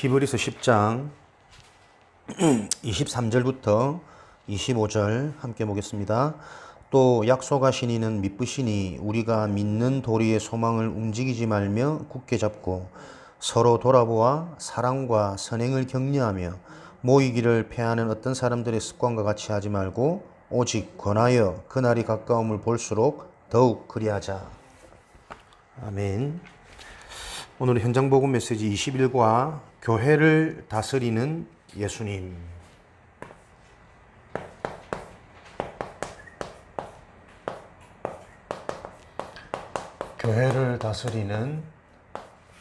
히브리서 10장 23절부터 25절 함께 보겠습니다. 또 약속하신 이는 미쁘시니 우리가 믿는 도리의 소망을 움직이지 말며 굳게 잡고 서로 돌아보아 사랑과 선행을 격려하며 모이기를 패하는 어떤 사람들의 습관과 같이 하지 말고 오직 권하여 그날이 가까움을 볼수록 더욱 그리하자. 아멘. 오늘의 현장 복음 메시지 21과 교회를 다스리는 예수님. 교회를 다스리는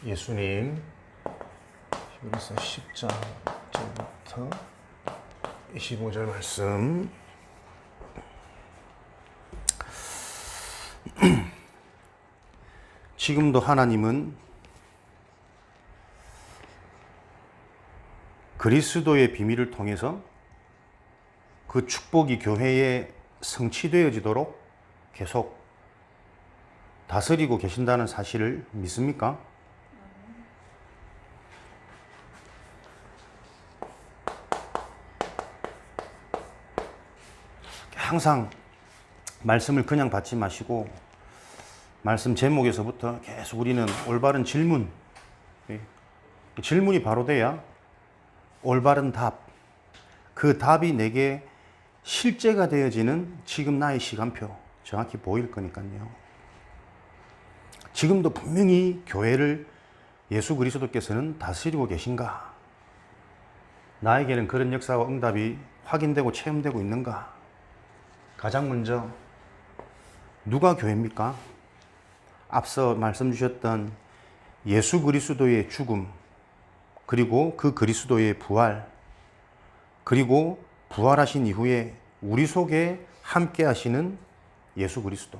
예수님. 히브리서 10장부터 25절 말씀. 지금도 하나님은 그리스도의 비밀을 통해서 그 축복이 교회에 성취되어지도록 계속 다스리고 계신다는 사실을 믿습니까? 항상 말씀을 그냥 받지 마시고 말씀 제목에서부터 계속 우리는 올바른 질문, 질문이 바로 돼야 올바른 답, 그 답이 내게 실제가 되어지는 지금 나의 시간표 정확히 보일 거니까요. 지금도 분명히 교회를 예수 그리스도께서는 다스리고 계신가? 나에게는 그런 역사와 응답이 확인되고 체험되고 있는가? 가장 먼저 누가 교회입니까? 앞서 말씀 주셨던 예수 그리스도의 죽음, 그리고 그 그리스도의 부활, 그리고 부활하신 이후에 우리 속에 함께 하시는 예수 그리스도.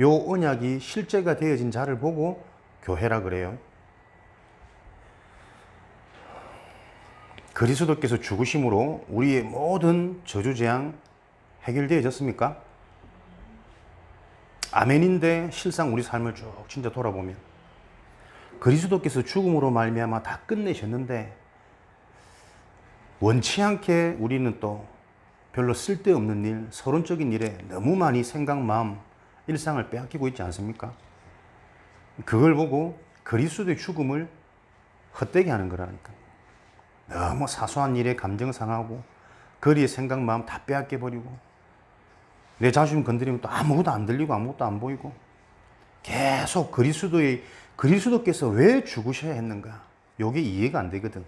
요 언약이 실제가 되어진 자를 보고 교회라 그래요. 그리스도께서 죽으심으로 우리의 모든 저주재앙 해결되어졌습니까? 아멘인데 실상 우리 삶을 쭉 진짜 돌아보면 그리스도께서 죽음으로 말미암아 다 끝내셨는데 원치 않게 우리는 또 별로 쓸데없는 일, 서론적인 일에 너무 많이 생각, 마음, 일상을 빼앗기고 있지 않습니까? 그걸 보고 그리스도의 죽음을 헛되게 하는 거라니까요. 너무 사소한 일에 감정 상하고 거리의 생각, 마음 다 빼앗겨 버리고 내 자존심 건드리면 또 아무것도 안 들리고 아무것도 안 보이고 계속 그리스도께서 왜 죽으셔야 했는가? 이게 이해가 안 되거든.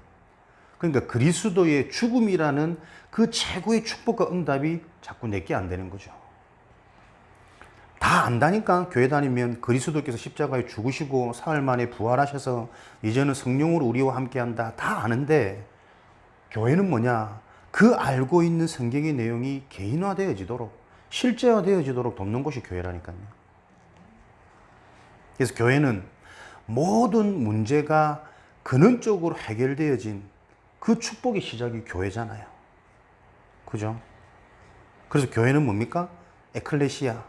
그러니까 그리스도의 죽음이라는 그 최고의 축복과 응답이 자꾸 내게 안 되는 거죠. 다 안다니까. 교회 다니면 그리스도께서 십자가에 죽으시고 사흘 만에 부활하셔서 이제는 성령으로 우리와 함께한다. 다 아는데 교회는 뭐냐? 그 알고 있는 성경의 내용이 개인화되어지도록 실제화되어지도록 돕는 곳이 교회라니까요. 그래서 교회는 모든 문제가 근원적으로 해결되어진 그 축복의 시작이 교회잖아요. 그죠? 그래서 교회는 뭡니까? 에클레시아,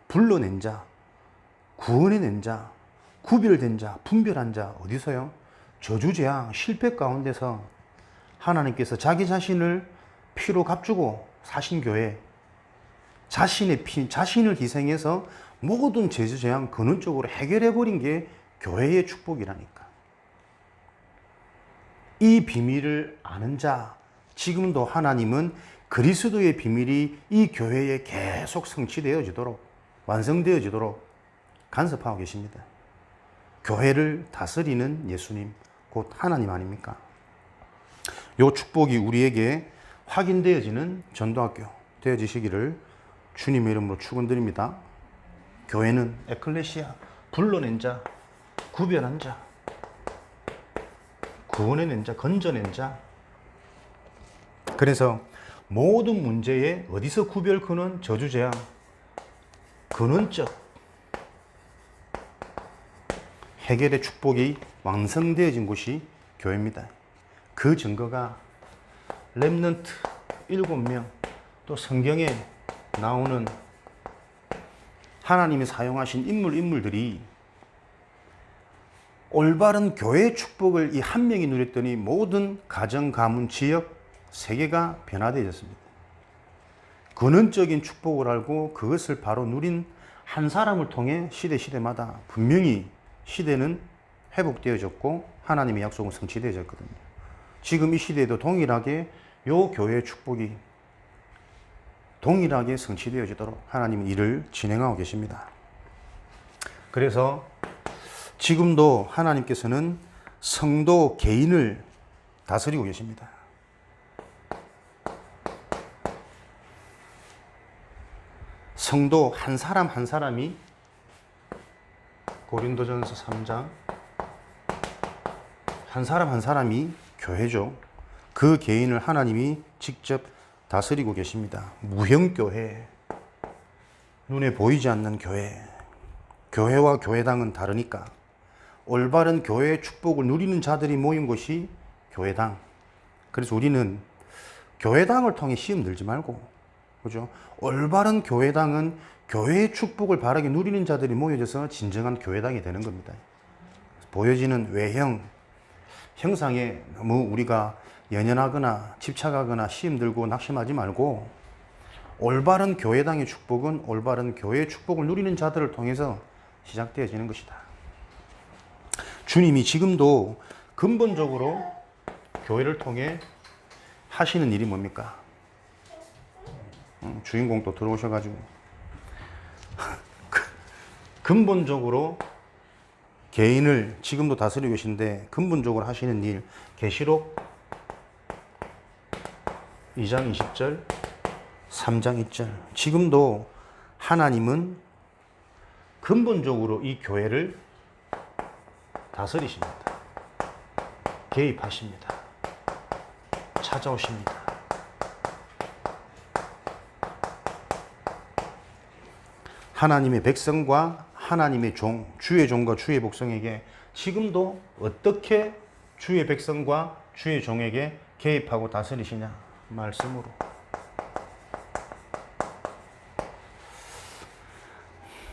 불러낸 자, 구원해낸 자, 구별된 자, 분별한 자. 어디서요? 저주재앙, 실패 가운데서 하나님께서 자기 자신을 피로 값주고 사신 교회, 자신의 피, 자신을 희생해서 모든 저주재앙 근원적으로 해결해버린 게 교회의 축복이라니까. 이 비밀을 아는 자, 지금도 하나님은 그리스도의 비밀이 이 교회에 계속 성취되어지도록, 완성되어지도록 간섭하고 계십니다. 교회를 다스리는 예수님, 곧 하나님 아닙니까? 이 축복이 우리에게 확인되어지는 전도학교 되어지시기를 주님의 이름으로 축원드립니다. 교회는 에클레시아, 불러낸 자, 구별한 자, 구원해낸 자, 건져낸 자. 그래서 모든 문제에 어디서 구별 근원, 저주재앙, 근원적 해결의 축복이 완성되어진 곳이 교회입니다. 그 증거가 렘넌트 7명, 또 성경에 나오는 하나님이 사용하신 인물들이 올바른 교회의 축복을 이 한 명이 누렸더니 모든 가정, 가문, 지역, 세계가 변화되어졌습니다. 근원적인 축복을 알고 그것을 바로 누린 한 사람을 통해 시대마다 분명히 시대는 회복되어졌고 하나님의 약속은 성취되어졌거든요. 지금 이 시대에도 동일하게 요 교회의 축복이 동일하게 성취되어지도록 하나님은 일을 진행하고 계십니다. 그래서 지금도 하나님께서는 성도 개인을 다스리고 계십니다. 성도 한 사람 한 사람이 고린도전서 3장 한 사람 한 사람이 교회죠. 그 개인을 하나님이 직접 다스리고 계십니다. 무형교회, 눈에 보이지 않는 교회, 교회와 교회당은 다르니까 올바른 교회의 축복을 누리는 자들이 모인 곳이 교회당. 그래서 우리는 교회당을 통해 시험 들지 말고, 그죠? 올바른 교회당은 교회의 축복을 바라게 누리는 자들이 모여져서 진정한 교회당이 되는 겁니다. 보여지는 외형, 형상에 너무 우리가 연연하거나 집착하거나 시험 들고 낙심하지 말고 올바른 교회당의 축복은 올바른 교회의 축복을 누리는 자들을 통해서 시작되어지는 것이다. 주님이 지금도 근본적으로 교회를 통해 하시는 일이 뭡니까? 주인공 또 들어오셔가지고 근본적으로 개인을 지금도 다스리고 계신데 근본적으로 하시는 일, 계시록 2장 20절 3장 2절 지금도 하나님은 근본적으로 이 교회를 다스리십니다. 개입하십니다. 찾아오십니다. 하나님의 백성과 하나님의 종, 주의 종과 주의 복성에게 지금도 어떻게 주의 백성과 주의 종에게 개입하고 다스리시냐? 말씀으로.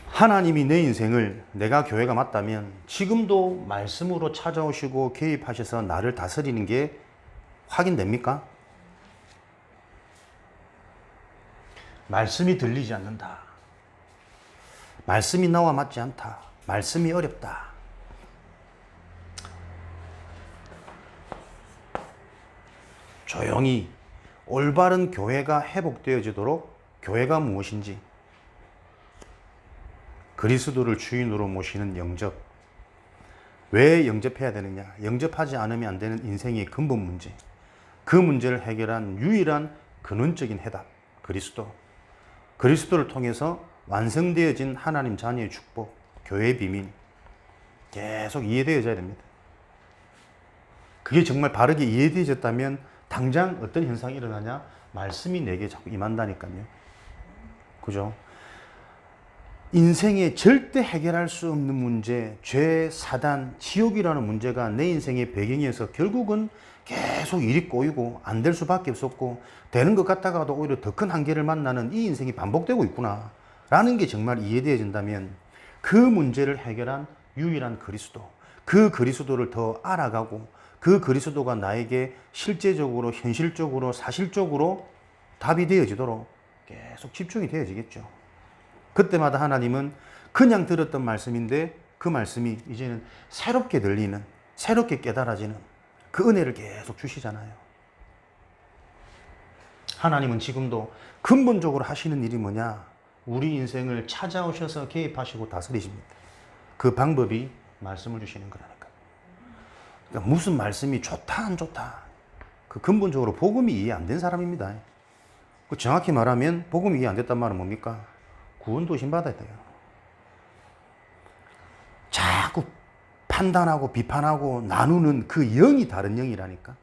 하나님이 내 인생을, 내가 교회가 맞다면 지금도 말씀으로 찾아오시고 개입하셔서 나를 다스리는 게 확인됩니까? 말씀이 들리지 않는다. 말씀이 나와 맞지 않다. 말씀이 어렵다. 조용히 올바른 교회가 회복되어지도록 교회가 무엇인지 그리스도를 주인으로 모시는 영접. 왜 영접해야 되느냐? 영접하지 않으면 안 되는 인생의 근본 문제. 그 문제를 해결한 유일한 근원적인 해답. 그리스도. 그리스도를 통해서 완성되어진 하나님 자녀의 축복, 교회의 비밀. 계속 이해되어져야 됩니다. 그게 정말 바르게 이해되어졌다면 당장 어떤 현상이 일어나냐? 말씀이 내게 자꾸 임한다니까요. 그죠? 인생에 절대 해결할 수 없는 문제, 죄, 사단, 지옥이라는 문제가 내 인생의 배경이어서 결국은 계속 일이 꼬이고 안 될 수밖에 없었고 되는 것 같다가도 오히려 더 큰 한계를 만나는 이 인생이 반복되고 있구나 라는 게 정말 이해되어진다면 그 문제를 해결한 유일한 그리스도, 그 그리스도를 더 알아가고 그 그리스도가 나에게 실제적으로 현실적으로 사실적으로 답이 되어지도록 계속 집중이 되어지겠죠. 그때마다 하나님은 그냥 들었던 말씀인데 그 말씀이 이제는 새롭게 들리는, 새롭게 깨달아지는 그 은혜를 계속 주시잖아요. 하나님은 지금도 근본적으로 하시는 일이 뭐냐? 우리 인생을 찾아오셔서 개입하시고 다스리십니다. 그 방법이 말씀을 주시는 거라니까. 그러니까 무슨 말씀이 좋다 안 좋다. 그 근본적으로 복음이 이해 안 된 사람입니다. 정확히 말하면 복음이 이해 안 됐단 말은 뭡니까? 구원도 신받아야 돼요. 자꾸 판단하고 비판하고 나누는 그 영이 다른 영이라니까.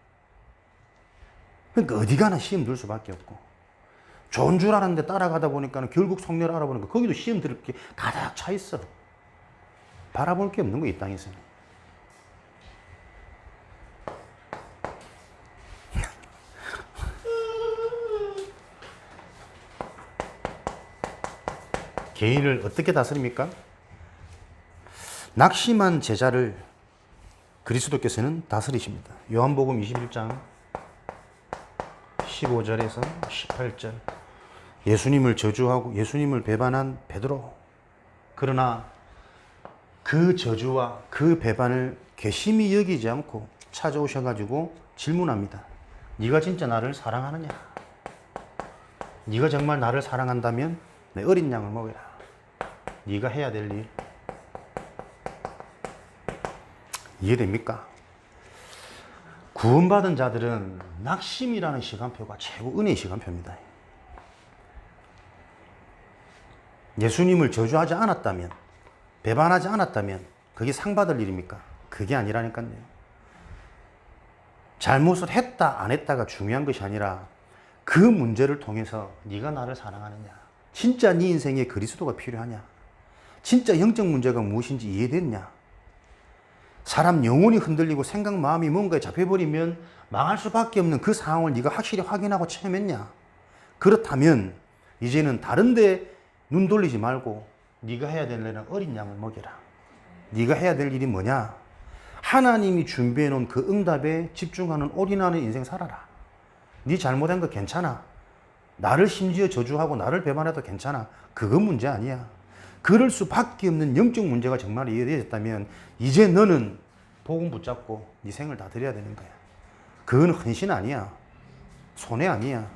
그러니까 어디 가나 시험 들 수밖에 없고 좋은 줄 알았는데 따라가다 보니까 결국 속내를 알아보니까 거기도 시험 들 게 가득 차 있어. 바라볼 게 없는 거 이 땅에서는. 개인을 어떻게 다스립니까? 낙심한 제자를 그리스도께서는 다스리십니다. 요한복음 21장 15절에서 18절. 예수님을 저주하고 예수님을 배반한 베드로. 그러나 그 저주와 그 배반을 괘씸히 여기지 않고 찾아오셔가지고 질문합니다. 네가 진짜 나를 사랑하느냐? 네가 정말 나를 사랑한다면 내 어린 양을 먹여라. 네가 해야 될 일. 이해됩니까? 구원받은 자들은 낙심이라는 시간표가 최고 은혜의 시간표입니다. 예수님을 저주하지 않았다면, 배반하지 않았다면 그게 상 받을 일입니까? 그게 아니라니까요. 잘못을 했다 안 했다가 중요한 것이 아니라 그 문제를 통해서 네가 나를 사랑하느냐? 진짜 네 인생에 그리스도가 필요하냐? 진짜 영적 문제가 무엇인지 이해됐냐? 사람 영혼이 흔들리고 생각 마음이 뭔가에 잡혀버리면 망할 수밖에 없는 그 상황을 네가 확실히 확인하고 체험했냐? 그렇다면 이제는 다른 데 눈 돌리지 말고 네가 해야 될 일은 어린 양을 먹여라. 네가 해야 될 일이 뭐냐? 하나님이 준비해 놓은 그 응답에 집중하는 올인하는 인생 살아라. 네 잘못한 거 괜찮아. 나를 심지어 저주하고 나를 배반해도 괜찮아. 그건 문제 아니야. 그럴 수밖에 없는 영적 문제가 정말 이해되었다면 이제 너는 복음 붙잡고 네 생을 다 드려야 되는 거야. 그건 헌신 아니야. 손해 아니야.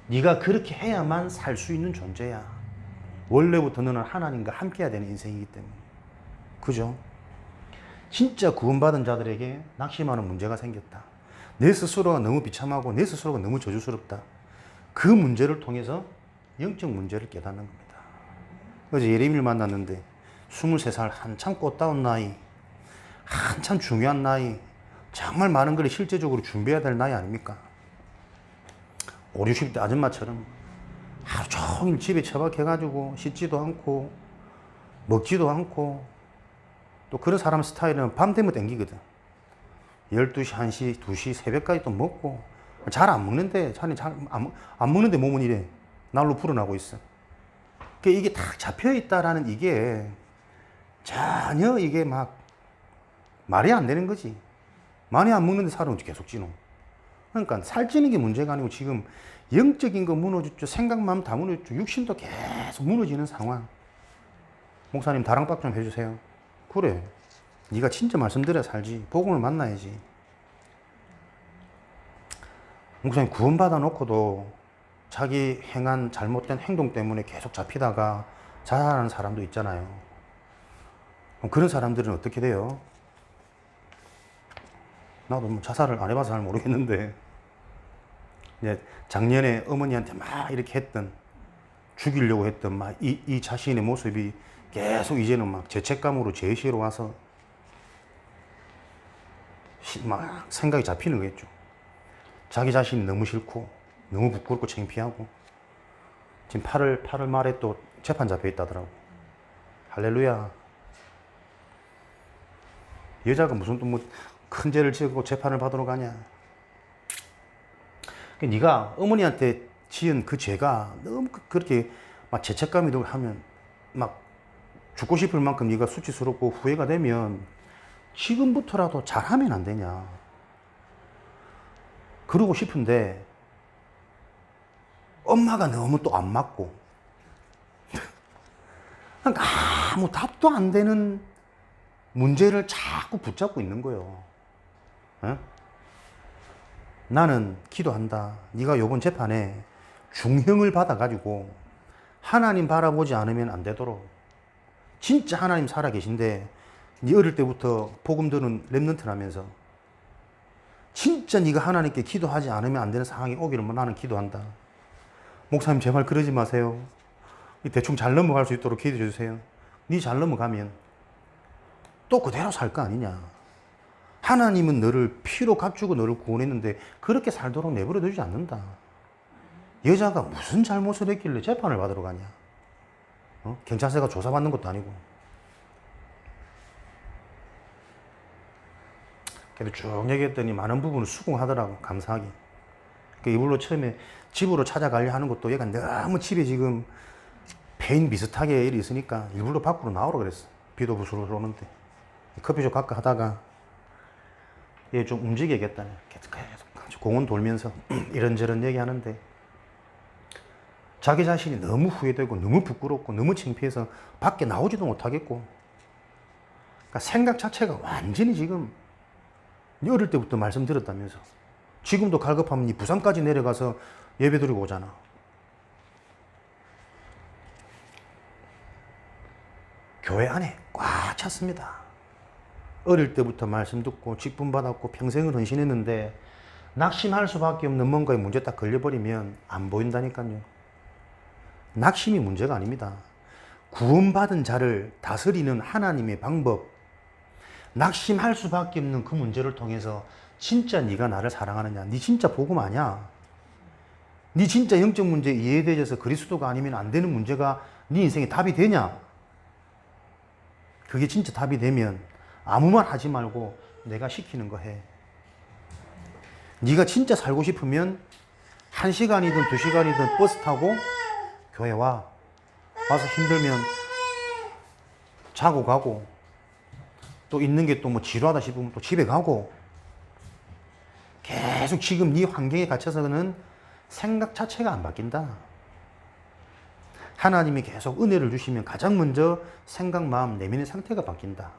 네가 그렇게 해야만 살 수 있는 존재야. 원래부터 너는 하나님과 함께 해야 되는 인생이기 때문에. 그죠? 진짜 구원받은 자들에게 낙심하는 문제가 생겼다. 내 스스로가 너무 비참하고 내 스스로가 너무 저주스럽다. 그 문제를 통해서 영적 문제를 깨닫는 겁니다. 어제 예레미야를 만났는데 23살 한참 꽃다운 나이, 한참 중요한 나이, 정말 많은 걸 실제적으로 준비해야 될 나이 아닙니까? 5, 60대 아줌마처럼 하루 종일 집에 처박혀가지고 씻지도 않고 먹지도 않고, 또 그런 사람 스타일은 밤 되면 땡기거든. 12시, 1시, 2시, 새벽까지 또 먹고, 잘 안 먹는데, 잘 안 먹는데 몸은 이래 날로 불어나고 있어. 그러니까 이게 딱 잡혀있다라는 이게 전혀 이게 막 말이 안 되는 거지. 많이 안 먹는데 살은 계속 찌노. 그러니까 살찌는 게 문제가 아니고 지금 영적인 거 무너졌죠. 생각, 마음 다 무너졌죠. 육신도 계속 무너지는 상황. 목사님 다랑밥 좀 해주세요. 그래. 네가 진짜 말씀드려 살지. 복음을 만나야지. 목사님 구원받아 놓고도 자기 행한 잘못된 행동 때문에 계속 잡히다가 자살하는 사람도 있잖아요. 그럼 그런 사람들은 어떻게 돼요? 나도 뭐 자살을 안 해봐서 잘 모르겠는데, 이제 작년에 어머니한테 막 이렇게 했던, 죽이려고 했던 막 이 자신의 모습이 계속 이제는 막 죄책감으로 제시로 와서 막 생각이 잡히는 거겠죠. 자기 자신이 너무 싫고 너무 부끄럽고 창피하고, 지금 8월 말에 또 재판 잡혀 있다더라고. 할렐루야. 여자가 무슨 또 뭐 큰 죄를 지고 재판을 받으러 가냐. 네가 어머니한테 지은 그 죄가 너무 그렇게 막 죄책감이 들고 하면 막 죽고 싶을 만큼 네가 수치스럽고 후회가 되면 지금부터라도 잘하면 안 되냐. 그러고 싶은데 엄마가 너무 또 안 맞고 그러니까 아무 답도 안 되는 문제를 자꾸 붙잡고 있는 거예요. 에? 나는 기도한다. 네가 요번 재판에 중형을 받아가지고 하나님 바라보지 않으면 안 되도록. 진짜 하나님 살아계신데 네 어릴 때부터 복음 들은 랩런트라면서 진짜 네가 하나님께 기도하지 않으면 안 되는 상황이 오기를 나는 기도한다. 목사님 제발 그러지 마세요. 대충 잘 넘어갈 수 있도록 기도해 주세요. 네 잘 넘어가면 또 그대로 살 거 아니냐. 하나님은 너를 피로 값주고 너를 구원했는데 그렇게 살도록 내버려 두지 않는다. 여자가 무슨 잘못을 했길래 재판을 받으러 가냐. 경찰서가 조사받는 것도 아니고. 그래도 쭉 얘기했더니 많은 부분을 수긍하더라고. 감사하게. 그 이불로 처음에 집으로 찾아가려 하는 것도 얘가 너무 집에 지금 페인 비슷하게 일이 있으니까 일부러 밖으로 나오라 그랬어. 비도 부스러워 오는데. 커피숍 갈까 하다가 얘 좀 움직여야겠다. 계속 공원 돌면서 이런저런 얘기하는데 자기 자신이 너무 후회되고 너무 부끄럽고 너무 창피해서 밖에 나오지도 못하겠고, 그러니까 생각 자체가 완전히 지금 네 어릴 때부터 말씀드렸다면서 지금도 갈급하면 네 부산까지 내려가서 예배 드리고 오잖아. 교회 안에 꽉 찼습니다. 어릴 때부터 말씀 듣고 직분 받았고 평생을 헌신했는데 낙심할 수밖에 없는 뭔가에 문제 딱 걸려버리면 안 보인다니까요. 낙심이 문제가 아닙니다. 구원받은 자를 다스리는 하나님의 방법, 낙심할 수밖에 없는 그 문제를 통해서 진짜 네가 나를 사랑하느냐, 네 진짜 복음 아냐, 네 진짜 영적 문제 이해되어서 그리스도가 아니면 안 되는 문제가 네 인생에 답이 되냐, 그게 진짜 답이 되면 아무 말 하지 말고 내가 시키는 거 해. 네가 진짜 살고 싶으면 1시간이든 2시간이든 버스 타고 교회 와. 와서 힘들면 자고 가고, 또 있는 게 또 뭐 지루하다 싶으면 또 집에 가고, 계속 지금 네 환경에 갇혀서는 생각 자체가 안 바뀐다. 하나님이 계속 은혜를 주시면 가장 먼저 생각, 마음, 내면의 상태가 바뀐다.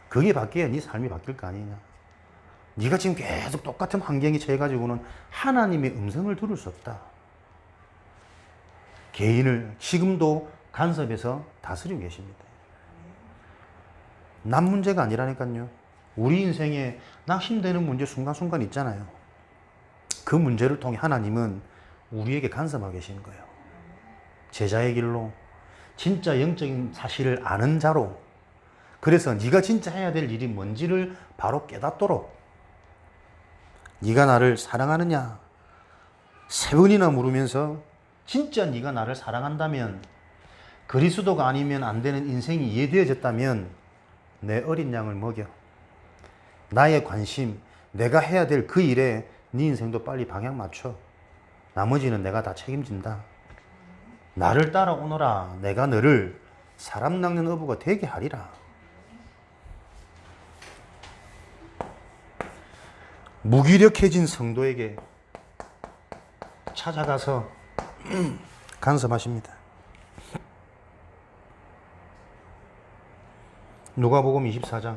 그게 바뀌어야 네 삶이 바뀔 거 아니냐. 네가 지금 계속 똑같은 환경에 처해가지고는 하나님의 음성을 들을 수 없다. 개인을 지금도 간섭해서 다스리고 계십니다. 남 문제가 아니라니까요. 우리 인생에 낙심되는 문제 순간순간 있잖아요. 그 문제를 통해 하나님은 우리에게 간섭하고 계시는 거예요. 제자의 길로, 진짜 영적인 사실을 아는 자로, 그래서 네가 진짜 해야 될 일이 뭔지를 바로 깨닫도록, 네가 나를 사랑하느냐 3번이나 물으면서 진짜 네가 나를 사랑한다면, 그리스도가 아니면 안 되는 인생이 이해되어졌다면 내 어린 양을 먹여. 나의 관심, 내가 해야 될 그 일에 네 인생도 빨리 방향 맞춰. 나머지는 내가 다 책임진다. 나를 따라오너라. 내가 너를 사람 낚는 어부가 되게 하리라. 무기력해진 성도에게 찾아가서 간섭하십니다. 누가복음 24장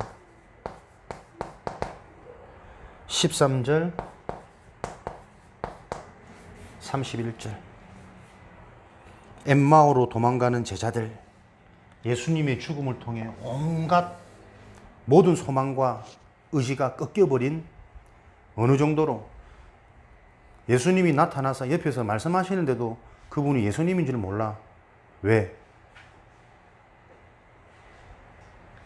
13절 31절. 엠마오로 도망가는 제자들, 예수님의 죽음을 통해 온갖 모든 소망과 의지가 꺾여버린, 어느 정도로 예수님이 나타나서 옆에서 말씀하시는데도 그분이 예수님인 줄 몰라. 왜?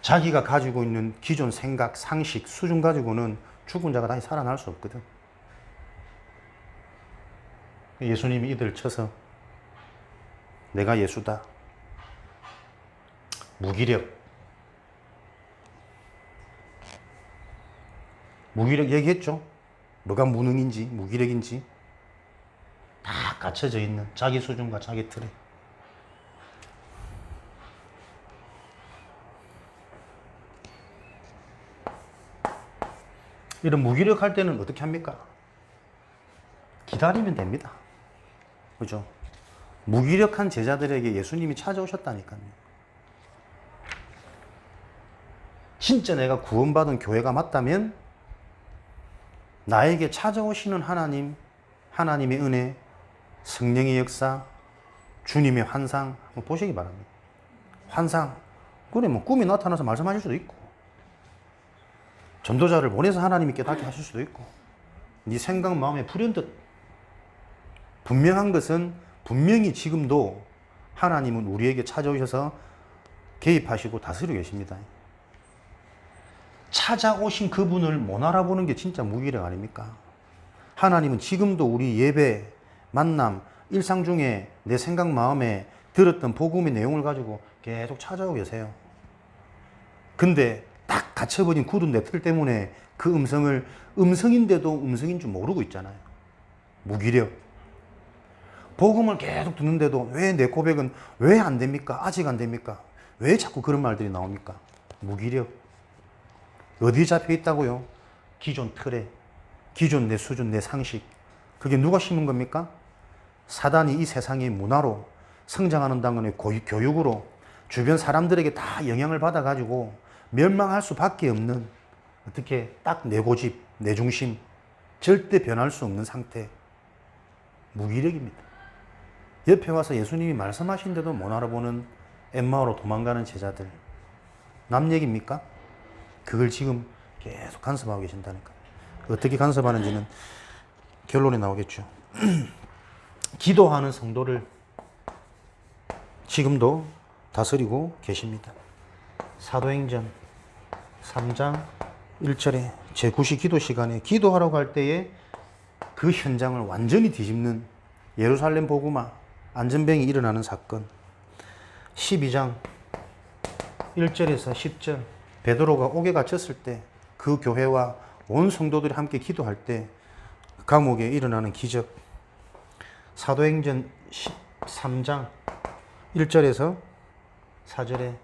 자기가 가지고 있는 기존 생각, 상식, 수준 가지고는 죽은 자가 다시 살아날 수 없거든. 예수님이 이들 쳐서 내가 예수다. 무기력 얘기했죠. 뭐가 무능인지 무기력인지 다 갇혀져 있는 자기 수준과 자기 틀에. 이런 무기력할 때는 어떻게 합니까? 기다리면 됩니다. 그죠? 무기력한 제자들에게 예수님이 찾아오셨다니까요. 진짜 내가 구원받은 교회가 맞다면 나에게 찾아오시는 하나님, 하나님의 은혜, 성령의 역사, 주님의 환상 한번 보시기 바랍니다. 환상. 그래, 뭐 꿈이 나타나서 말씀하실 수도 있고, 전도자를 보내서 하나님이 깨닫게 하실 수도 있고, 네 생각 마음에 불현듯. 분명한 것은 분명히 지금도 하나님은 우리에게 찾아오셔서 개입하시고 다스리고 계십니다. 찾아오신 그분을 못 알아보는 게 진짜 무기력 아닙니까? 하나님은 지금도 우리 예배, 만남, 일상 중에 내 생각 마음에 들었던 복음의 내용을 가지고 계속 찾아오고 계세요. 근데 딱 갇혀버린 굳은 내 틀 때문에 그 음성인데도 음성인 줄 모르고 있잖아요. 무기력. 복음을 계속 듣는데도 왜 내 고백은 왜 안 됩니까? 아직 안 됩니까? 왜 자꾸 그런 말들이 나옵니까? 무기력. 어디에 잡혀 있다고요? 기존 틀에, 기존 내 수준, 내 상식. 그게 누가 심은 겁니까? 사단이 이 세상의 문화로 성장하는 당연히 교육으로 주변 사람들에게 다 영향을 받아가지고 멸망할 수밖에 없는 어떻게 딱 내 고집, 내 중심, 절대 변할 수 없는 상태. 무기력입니다. 옆에 와서 예수님이 말씀하신데도 못 알아보는 엠마오로 도망가는 제자들. 남 얘기입니까? 그걸 지금 계속 간섭하고 계신다니까. 어떻게 간섭하는지는 결론이 나오겠죠. 기도하는 성도를 지금도 다스리고 계십니다. 사도행전 3장 1절에 제9시 기도 시간에 기도하러 갈 때에 그 현장을 완전히 뒤집는 예루살렘 복음화 안전병이 일어나는 사건. 12장 1절에서 10절 베드로가 옥에 갇혔을 때 그 교회와 온 성도들이 함께 기도할 때 감옥에 일어나는 기적. 사도행전 13장 1절에서 4절에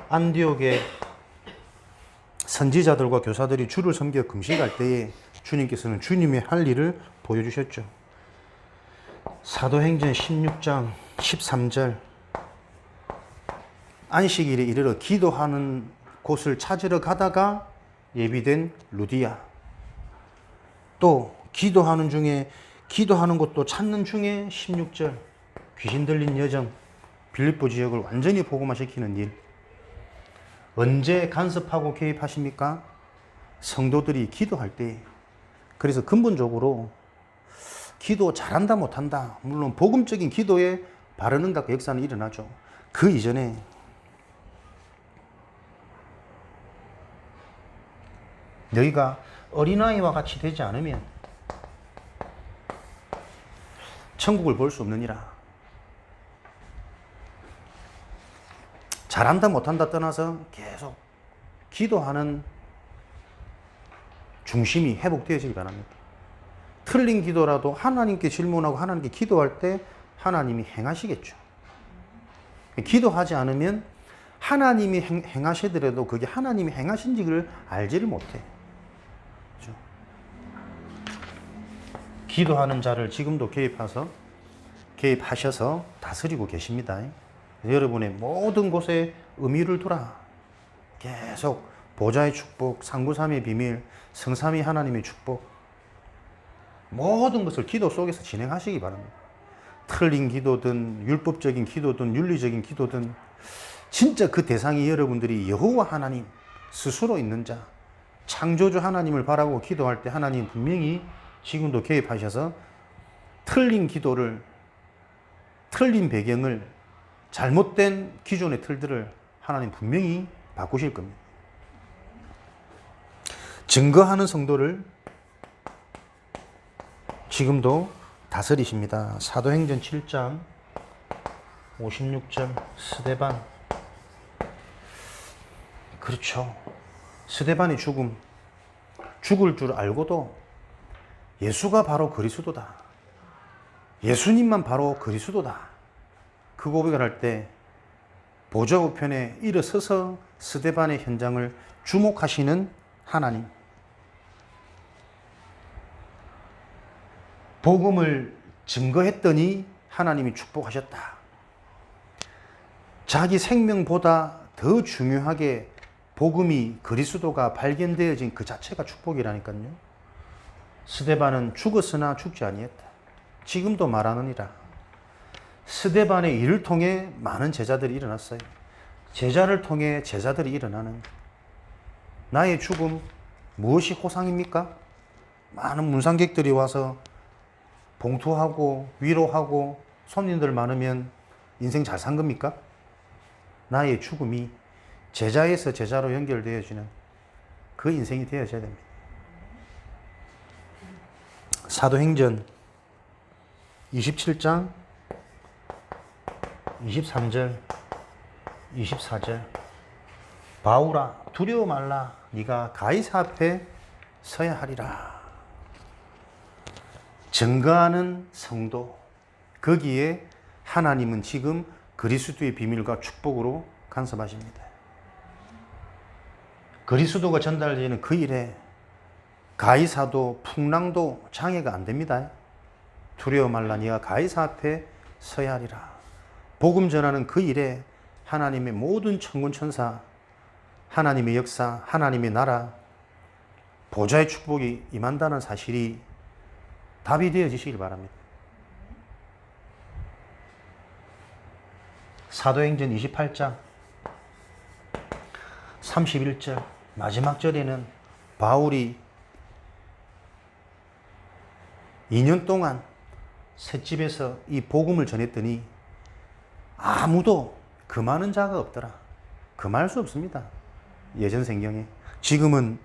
안디옥의 선지자들과 교사들이 주를 섬겨 금식할 때에 주님께서는 주님의 할 일을 보여주셨죠. 사도행전 16장 13절 안식일에 이르러 기도하는 곳을 찾으러 가다가 예비된 루디아, 또 기도하는 중에 기도하는 곳도 찾는 중에 16절 귀신 들린 여정 빌립보 지역을 완전히 복음화시키는 일. 언제 간섭하고 개입하십니까? 성도들이 기도할 때. 그래서 근본적으로 기도 잘한다 못한다, 물론 복음적인 기도에 바른 응답과 역사는 일어나죠. 그 이전에 너희가 어린아이와 같이 되지 않으면 천국을 볼 수 없느니라. 잘한다 못한다 떠나서 계속 기도하는 중심이 회복되어지기 바랍니다. 틀린 기도라도 하나님께 질문하고 하나님께 기도할 때 하나님이 행하시겠죠. 기도하지 않으면 하나님이 행하시더라도 그게 하나님이 행하신지를 알지를 못해. 그렇죠? 기도하는 자를 지금도 개입하셔서 다스리고 계십니다. 여러분의 모든 곳에 의미를 두라. 계속 보좌의 축복, 상구삼의 비밀, 성삼위 하나님의 축복, 모든 것을 기도 속에서 진행하시기 바랍니다. 틀린 기도든 율법적인 기도든 윤리적인 기도든 진짜 그 대상이 여러분들이 여호와 하나님 스스로 있는 자, 창조주 하나님을 바라보고 기도할 때 하나님 분명히 지금도 개입하셔서 틀린 기도를, 틀린 배경을, 잘못된 기존의 틀들을 하나님 분명히 바꾸실 겁니다. 증거하는 성도를 지금도 다스리십니다. 사도행전 7장 56절 스데반. 그렇죠. 스데반의 죽을 줄 알고도 예수가 바로 그리스도다, 예수님만 바로 그리스도다, 그 고백을 할 때 보좌 우편에 일어서서 스데반의 현장을 주목하시는 하나님. 복음을 증거했더니 하나님이 축복하셨다. 자기 생명보다 더 중요하게 복음이, 그리스도가 발견되어진 그 자체가 축복이라니까요. 스데반은 죽었으나 죽지 아니했다. 지금도 말하느니라. 스데반의 일을 통해 많은 제자들이 일어났어요. 제자를 통해 제자들이 일어나는. 나의 죽음 무엇이 호상입니까? 많은 문상객들이 와서 봉투하고 위로하고 손님들 많으면 인생 잘 산 겁니까? 나의 죽음이 제자에서 제자로 연결되어지는 그 인생이 되어져야 됩니다. 사도행전 27장 23절 24절 바울아 두려워 말라, 네가 가이사 앞에 서야 하리라. 증거하는 성도, 거기에 하나님은 지금 그리스도의 비밀과 축복으로 간섭하십니다. 그리스도가 전달되는 그 일에 가이사도 풍랑도 장애가 안 됩니다. 두려워 말라 네가 가이사 앞에 서야 하리라. 복음 전하는 그 일에 하나님의 모든 천군 천사, 하나님의 역사, 하나님의 나라, 보좌의 축복이 임한다는 사실이 답이 되어지시길 바랍니다. 사도행전 28장 31절 마지막 절에는 바울이 2년 동안 셋집에서 이 복음을 전했더니 아무도 금하는 자가 없더라. 금할 수 없습니다. 예전 성경에. 지금은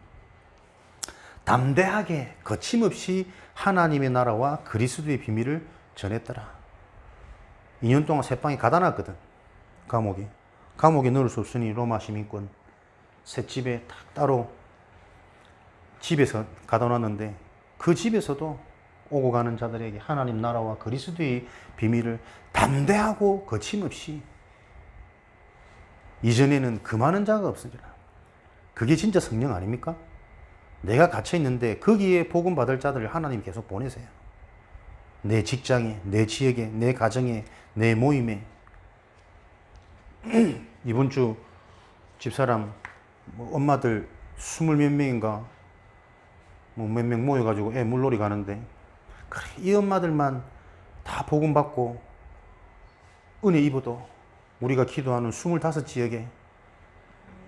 담대하게 거침없이 하나님의 나라와 그리스도의 비밀을 전했더라. 2년 동안 새빵이 가다놨거든. 감옥에 넣을 수 없으니 로마 시민권 셋집에 따로 집에서 가둬놨는데 그 집에서도 오고 가는 자들에게 하나님 나라와 그리스도의 비밀을 담대하고 거침없이, 이전에는 금하는 자가 없으리라. 그게 진짜 성령 아닙니까? 내가 갇혀 있는데 거기에 복음 받을 자들을 하나님 계속 보내세요. 내 직장에, 내 지역에, 내 가정에, 내 모임에. 이번 주 집사람 엄마들 20몇 명인가 몇 명 모여가지고 애 물놀이 가는데, 그래, 이 엄마들만 다 복음 받고 은혜 입어도 우리가 기도하는 25지역에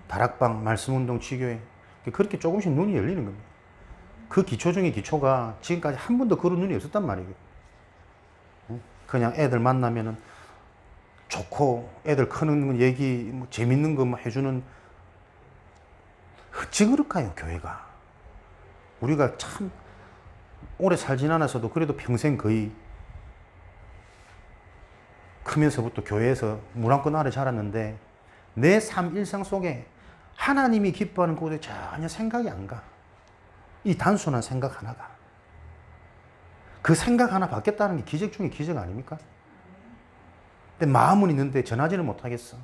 다락방, 말씀운동, 지교회 그렇게 조금씩 눈이 열리는 겁니다. 그 기초 중에 기초가 지금까지 한 번도 그런 눈이 없었단 말이에요. 그냥 애들 만나면은 좋고 애들 크는 얘기, 뭐 재밌는 거 해주는, 어찌그럴까요 교회가. 우리가 참 오래 살진 않았어도 그래도 평생 거의 크면서부터 교회에서 물 한 건 아래 자랐는데 내 삶 일상 속에 하나님이 기뻐하는 그것에 전혀 생각이 안 가. 이 단순한 생각 하나가. 그 생각 하나 바뀌었다는 게 기적 중에 기적 아닙니까? 근데 마음은 있는데 전하지는 못하겠어.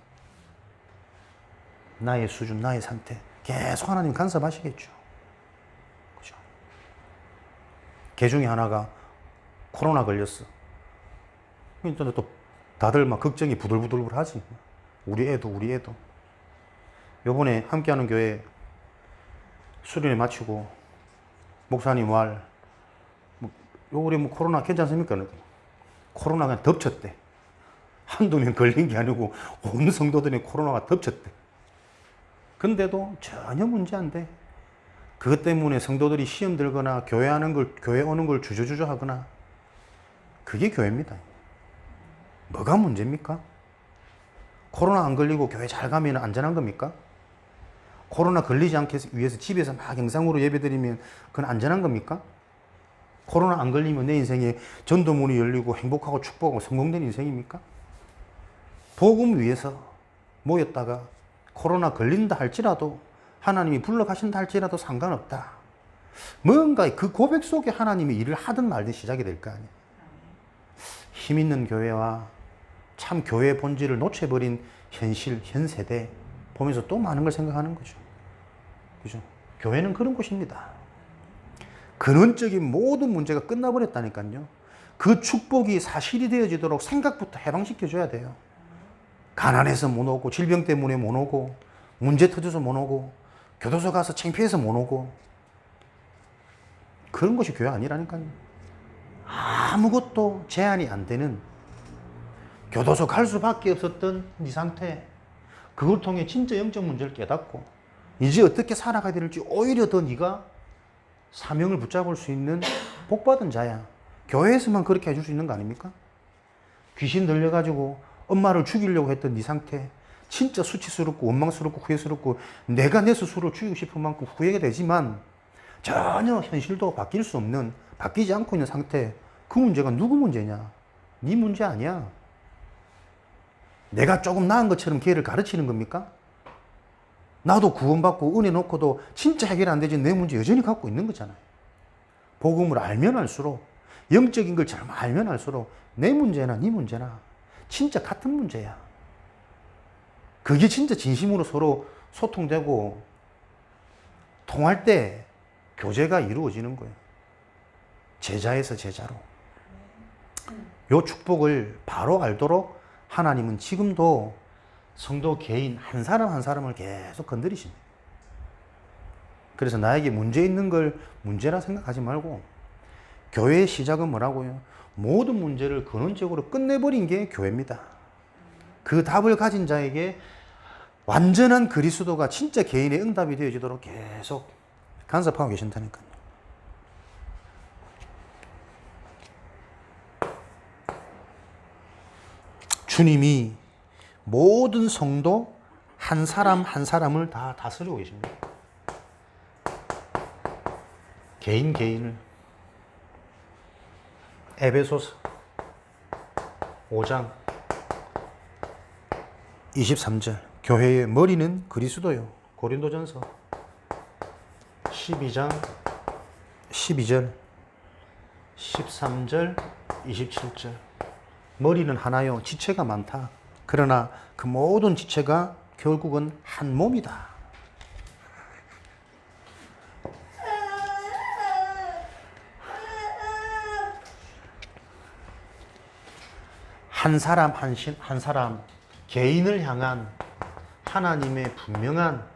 나의 수준, 나의 상태. 계속 하나님 간섭하시겠죠. 그죠? 개 중에 하나가 코로나 걸렸어. 그러니까 또 다들 막 걱정이 부들부들 하지. 우리 애도. 요번에 함께하는 교회 수련회 마치고 목사님 말, 우리 뭐 코로나 괜찮습니까? 코로나가 덮쳤대. 한두 명 걸린 게 아니고 온 성도들이 코로나가 덮쳤대. 근데도 전혀 문제 안 돼. 그것 때문에 성도들이 시험 들거나 교회 오는 걸 주저주저 하거나, 그게 교회입니다. 뭐가 문제입니까? 코로나 안 걸리고 교회 잘 가면 안전한 겁니까? 코로나 걸리지 않기 위해서 집에서 막 영상으로 예배드리면 그건 안전한 겁니까? 코로나 안 걸리면 내 인생에 전도문이 열리고 행복하고 축복하고 성공된 인생입니까? 복음 위해서 모였다가 코로나 걸린다 할지라도, 하나님이 불러가신다 할지라도 상관없다. 뭔가 그 고백 속에 하나님이 일을 하든 말든 시작이 될 거 아니에요. 힘 있는 교회와 참 교회의 본질을 놓쳐버린 현실, 현 세대 보면서 또 많은 걸 생각하는 거죠. 그죠? 교회는 그런 곳입니다. 근원적인 모든 문제가 끝나버렸다니까요. 그 축복이 사실이 되어지도록 생각부터 해방시켜줘야 돼요. 가난해서 못 오고, 질병 때문에 못 오고, 문제 터져서 못 오고, 교도소 가서 창피해서 못 오고, 그런 것이 교회 아니라니까요. 아무것도 제한이 안 되는, 교도소 갈 수밖에 없었던 이 상태, 그걸 통해 진짜 영적 문제를 깨닫고 이제 어떻게 살아가야 될지 오히려 더 네가 사명을 붙잡을 수 있는 복받은 자야. 교회에서만 그렇게 해줄 수 있는 거 아닙니까? 귀신 들려가지고 엄마를 죽이려고 했던 네 상태, 진짜 수치스럽고 원망스럽고 후회스럽고 내가 내 스스로 죽이고 싶은 만큼 후회가 되지만 전혀 현실도 바뀔 수 없는, 바뀌지 않고 있는 상태, 그 문제가 누구 문제냐? 네 문제 아니야. 내가 조금 나은 것처럼 걔를 가르치는 겁니까? 나도 구원받고 은혜 놓고도 진짜 해결 안 되지 내 문제 여전히 갖고 있는 거잖아요. 복음을 알면 알수록, 영적인 걸 잘 알면 알수록 내 문제나 네 문제나 진짜 같은 문제야. 그게 진짜 진심으로 서로 소통되고 통할 때 교제가 이루어지는 거예요. 제자에서 제자로. 요 축복을 바로 알도록 하나님은 지금도 성도 개인 한 사람 한 사람을 계속 건드리십니다. 그래서 나에게 문제 있는 걸 문제라 생각하지 말고, 교회의 시작은 뭐라고요? 모든 문제를 근원적으로 끝내버린 게 교회입니다. 그 답을 가진 자에게 완전한 그리스도가 진짜 개인의 응답이 되어지도록 계속 간섭하고 계신다니까요. 주님이 모든 성도 한 사람 한 사람을 다 다스리고 계십니다. 개인을. 에베소서 5장 23절, 교회의 머리는 그리스도요. 고린도전서 12장 12절 13절 27절, 머리는 하나요, 지체가 많다. 그러나 그 모든 지체가 결국은 한 몸이다. 한 사람 한 사람 개인을 향한 하나님의 분명한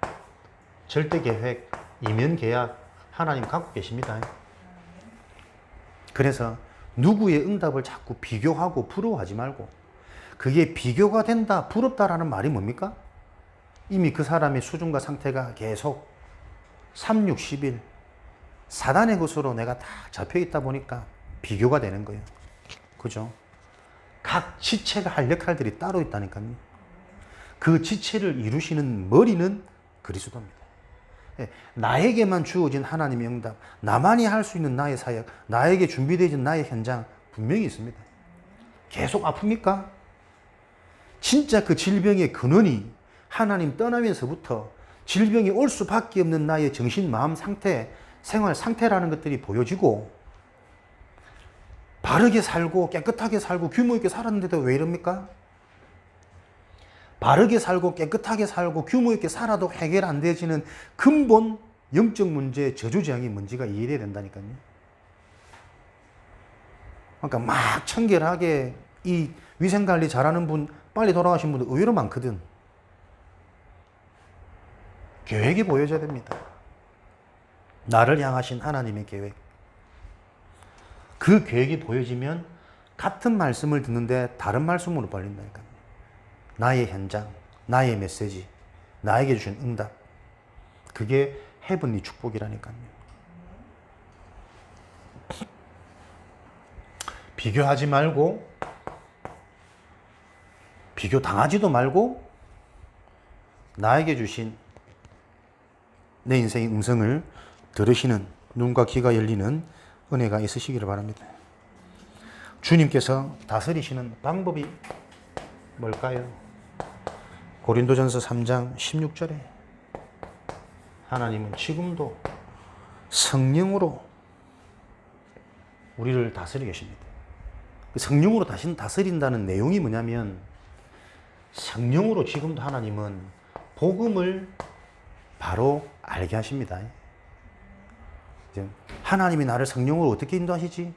절대 계획, 이면 계약 하나님 갖고 계십니다. 그래서 누구의 응답을 자꾸 비교하고 부러워하지 말고, 그게 비교가 된다, 부럽다라는 말이 뭡니까? 이미 그 사람의 수준과 상태가 계속 3, 6, 11 사단의 것으로 내가 다 잡혀 있다 보니까 비교가 되는 거예요. 그죠? 각 지체가 할 역할들이 따로 있다니까요. 그 지체를 이루시는 머리는 그리스도입니다. 나에게만 주어진 하나님의 응답, 나만이 할 수 있는 나의 사역, 나에게 준비되어진 나의 현장 분명히 있습니다. 계속 아픕니까? 진짜 그 질병의 근원이 하나님 떠나면서부터 질병이 올 수밖에 없는 나의 정신, 마음 상태, 생활 상태라는 것들이 보여지고, 바르게 살고 깨끗하게 살고 규모 있게 살았는데도 왜 이럽니까? 바르게 살고 깨끗하게 살고 규모 있게 살아도 해결 안 되어지는 근본 영적 문제의 저주재앙이 뭔지가 이해돼야 된다니까요. 그러니까 막 청결하게 이 위생관리 잘하는 분, 빨리 돌아가신 분들 의외로 많거든. 계획이 보여져야 됩니다. 나를 향하신 하나님의 계획. 그 계획이 보여지면 같은 말씀을 듣는데 다른 말씀으로 발린다니까요. 나의 현장, 나의 메시지, 나에게 주신 응답. 그게 헤븐리 축복이라니까요. 비교하지 말고, 비교 당하지도 말고, 나에게 주신 내 인생의 음성을 들으시는 눈과 귀가 열리는 은혜가 있으시기를 바랍니다. 주님께서 다스리시는 방법이 뭘까요? 고린도전서 3장 16절에 하나님은 지금도 성령으로 우리를 다스리고 계십니다. 성령으로 다스린다는 내용이 뭐냐면, 성령으로 지금도 하나님은 복음을 바로 알게 하십니다. 하나님이 나를 성령으로 어떻게 인도하시지?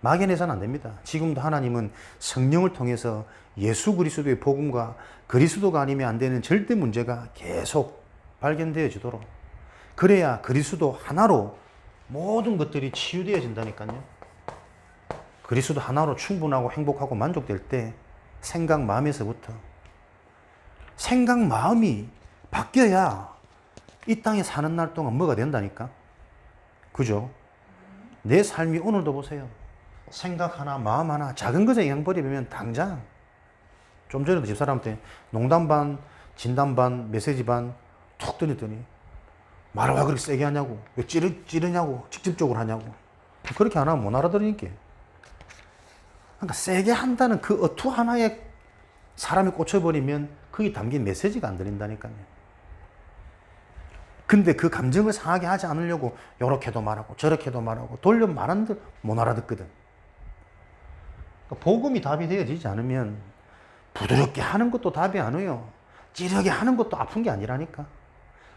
막연해서는 안 됩니다. 지금도 하나님은 성령을 통해서 예수 그리스도의 복음과 그리스도가 아니면 안 되는 절대 문제가 계속 발견되어지도록, 그래야 그리스도 하나로 모든 것들이 치유되어진다니까요. 그리스도 하나로 충분하고 행복하고 만족될 때 생각 마음에서부터, 생각 마음이 바뀌어야 이 땅에 사는 날 동안 뭐가 된다니까. 그죠? 내 삶이 오늘도 보세요. 생각 하나, 마음 하나, 작은 것에 영향 버리면 당장, 좀 전에도 집사람한테 농담 반, 진담 반, 메시지 반 툭 던졌더니 말을 왜 그렇게 세게 하냐고, 왜 찌르냐고, 직접적으로 하냐고. 그렇게 안 하면 못 알아들으니까. 그러니까 세게 한다는 그 어투 하나에 사람이 꽂혀버리면 거기 담긴 메시지가 안 들린다니까요. 근데 그 감정을 상하게 하지 않으려고 요렇게도 말하고 저렇게도 말하고 돌려 말하는데 못 알아듣거든. 그러니까 복음이 답이 되어지지 않으면 부드럽게 하는 것도 답이 안 와요. 찌르게 하는 것도 아픈 게 아니라니까.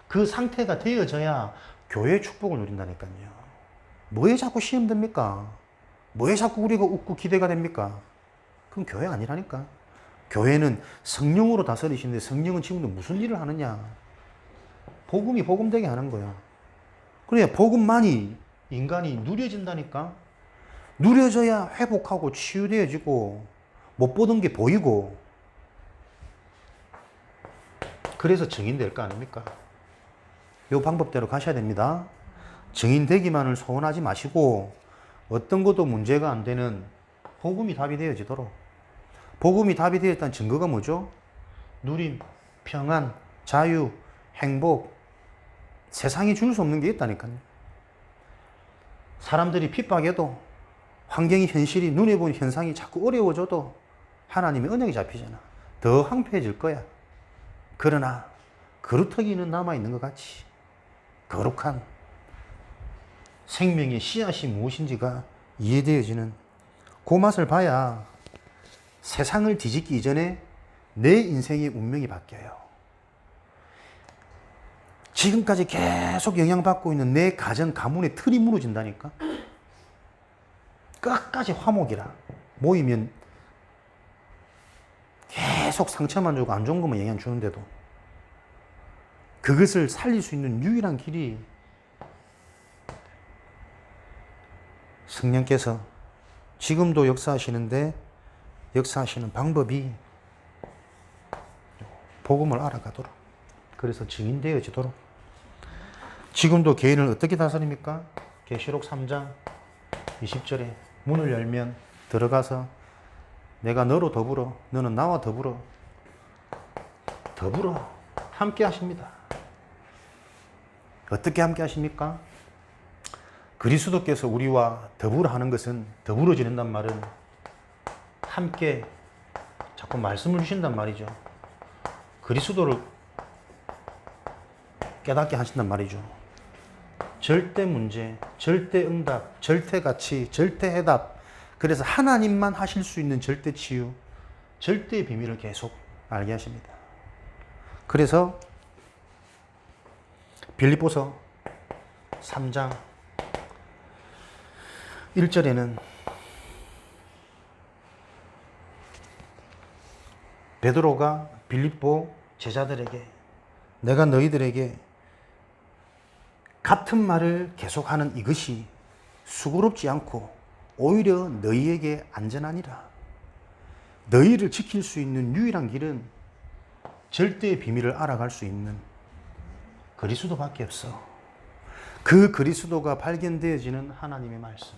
그 상태가 되어져야 교회의 축복을 누린다니까요. 뭐에 자꾸 시험 듭니까? 뭐에 자꾸 우리가 웃고 기대가 됩니까? 그건 교회 아니라니까. 교회는 성령으로 다스리시는데 성령은 지금도 무슨 일을 하느냐? 복음이 복음되게 하는 거야. 그래야 복음만이 인간이 누려진다니까. 누려져야 회복하고 치유되어지고 못 보던 게 보이고 그래서 증인될 거 아닙니까? 이 방법대로 가셔야 됩니다. 증인되기만을 소원하지 마시고 어떤 것도 문제가 안 되는 복음이 답이 되어지도록. 복음이 답이 되었다는 증거가 뭐죠? 누림, 평안, 자유, 행복. 세상이 줄 수 없는 게 있다니까요. 사람들이 핍박해도 환경이 현실이 눈에 보이는 현상이 자꾸 어려워져도 하나님의 언약이 잡히잖아. 더 황폐해질 거야. 그러나 그루터기는 남아있는 것 같이 거룩한 생명의 씨앗이 무엇인지가 이해되어지는 그 맛을 봐야 세상을 뒤집기 이전에 내 인생의 운명이 바뀌어요. 지금까지 계속 영향받고 있는 내 가정, 가문의 틀이 무너진다니까. 끝까지 화목이라. 모이면 계속 상처만 주고 안 좋은 것만 영향 주는데도 그것을 살릴 수 있는 유일한 길이 성령께서 지금도 역사하시는데 역사하시는 방법이 복음을 알아가도록, 그래서 증인되어지도록. 지금도 개인을 어떻게 다스립니까? 계시록 3장 20절에 문을 열면 들어가서 내가 너로 더불어 너는 나와 더불어 함께 하십니다. 어떻게 함께 하십니까? 그리스도께서 우리와 더불어 하는 것은, 더불어 지낸단 말은 함께 자꾸 말씀을 주신단 말이죠. 그리스도를 깨닫게 하신단 말이죠. 절대 문제, 절대 응답, 절대 가치, 절대 해답. 그래서 하나님만 하실 수 있는 절대 치유, 절대의 비밀을 계속 알게 하십니다. 그래서 빌립보서 3장 1절에는 베드로가 빌립보 제자들에게 내가 너희들에게 같은 말을 계속하는 이것이 수고롭지 않고 오히려 너희에게 안전하니라. 너희를 지킬 수 있는 유일한 길은 절대의 비밀을 알아갈 수 있는 그리스도밖에 없어. 그 그리스도가 발견되어지는 하나님의 말씀.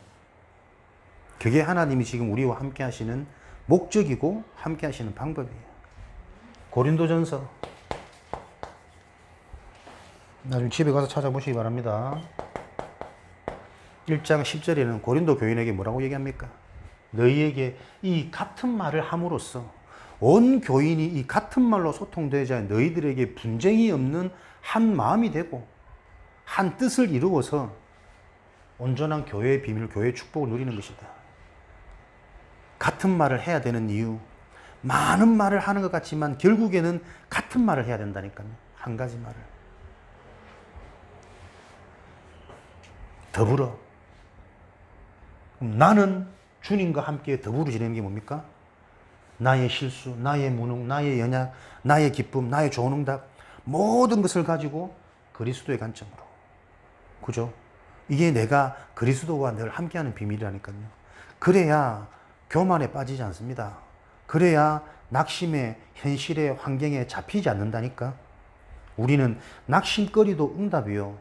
그게 하나님이 지금 우리와 함께 하시는 목적이고 함께 하시는 방법이에요. 고린도전서, 나중에 집에 가서 찾아보시기 바랍니다. 1장 10절에는 고린도 교인에게 뭐라고 얘기합니까? 너희에게 이 같은 말을 함으로써 온 교인이 이 같은 말로 소통되자 너희들에게 분쟁이 없는 한 마음이 되고 한 뜻을 이루어서 온전한 교회의 비밀, 교회의 축복을 누리는 것이다. 같은 말을 해야 되는 이유, 많은 말을 하는 것 같지만 결국에는 같은 말을 해야 된다니까요. 한 가지 말을. 더불어. 나는 주님과 함께 더불어 지내는 게 뭡니까? 나의 실수, 나의 무능, 나의 연약, 나의 기쁨, 나의 좋은 응답, 모든 것을 가지고 그리스도의 관점으로. 그죠? 이게 내가 그리스도와 늘 함께하는 비밀이라니까요. 그래야 교만에 빠지지 않습니다. 그래야 낙심에, 현실의 환경에 잡히지 않는다니까. 우리는 낙심거리도 응답이요.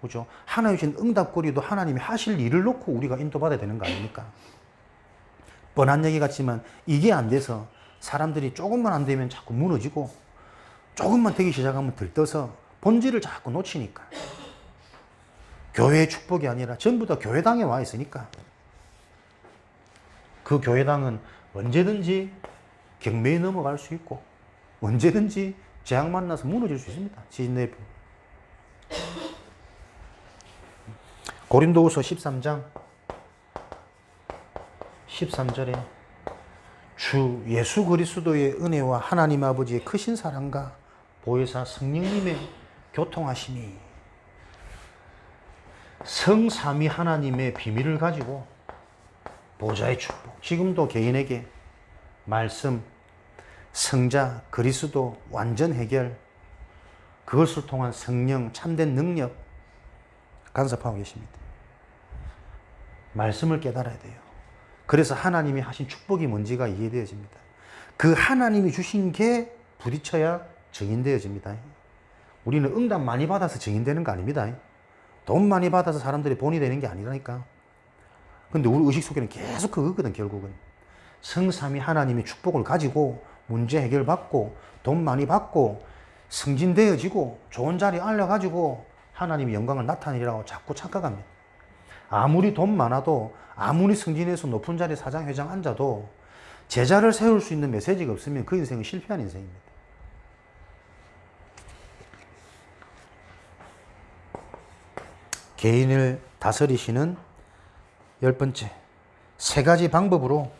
그죠? 하나님 주신 응답거리도 하나님이 하실 일을 놓고 우리가 인도받아야 되는 거 아닙니까? 뻔한 얘기 같지만 이게 안 돼서 사람들이 조금만 안 되면 자꾸 무너지고 조금만 되기 시작하면 들떠서 본질을 자꾸 놓치니까. 교회의 축복이 아니라 전부 다 교회당에 와 있으니까. 그 교회당은 언제든지 경매에 넘어갈 수 있고 언제든지 재앙 만나서 무너질 수 있습니다. 지진 내부. 고린도후서 13장 13절에 주 예수 그리스도의 은혜와 하나님 아버지의 크신 사랑과 보혜사 성령님의 교통하심이 성삼위 하나님의 비밀을 가지고 보좌의 축복, 지금도 개인에게 말씀, 성자, 그리스도, 완전 해결, 그것을 통한 성령, 참된 능력 간섭하고 계십니다. 말씀을 깨달아야 돼요. 그래서 하나님이 하신 축복이 뭔지가 이해되어집니다. 그 하나님이 주신 게 부딪혀야 증인되어집니다. 우리는 응답 많이 받아서 증인되는 거 아닙니다. 돈 많이 받아서 사람들이 본이 되는 게 아니라니까. 근데 우리 의식 속에는 계속 그거거든, 결국은. 성삼위 하나님의 축복을 가지고 문제 해결받고 돈 많이 받고 승진되어지고 좋은 자리에 알려가지고 하나님의 영광을 나타내리라고 자꾸 착각합니다. 아무리 돈 많아도 아무리 승진해서 높은 자리에 사장, 회장 앉아도 제자를 세울 수 있는 메시지가 없으면 그 인생은 실패한 인생입니다. 개인을 다스리시는 10번째, 3가지 방법으로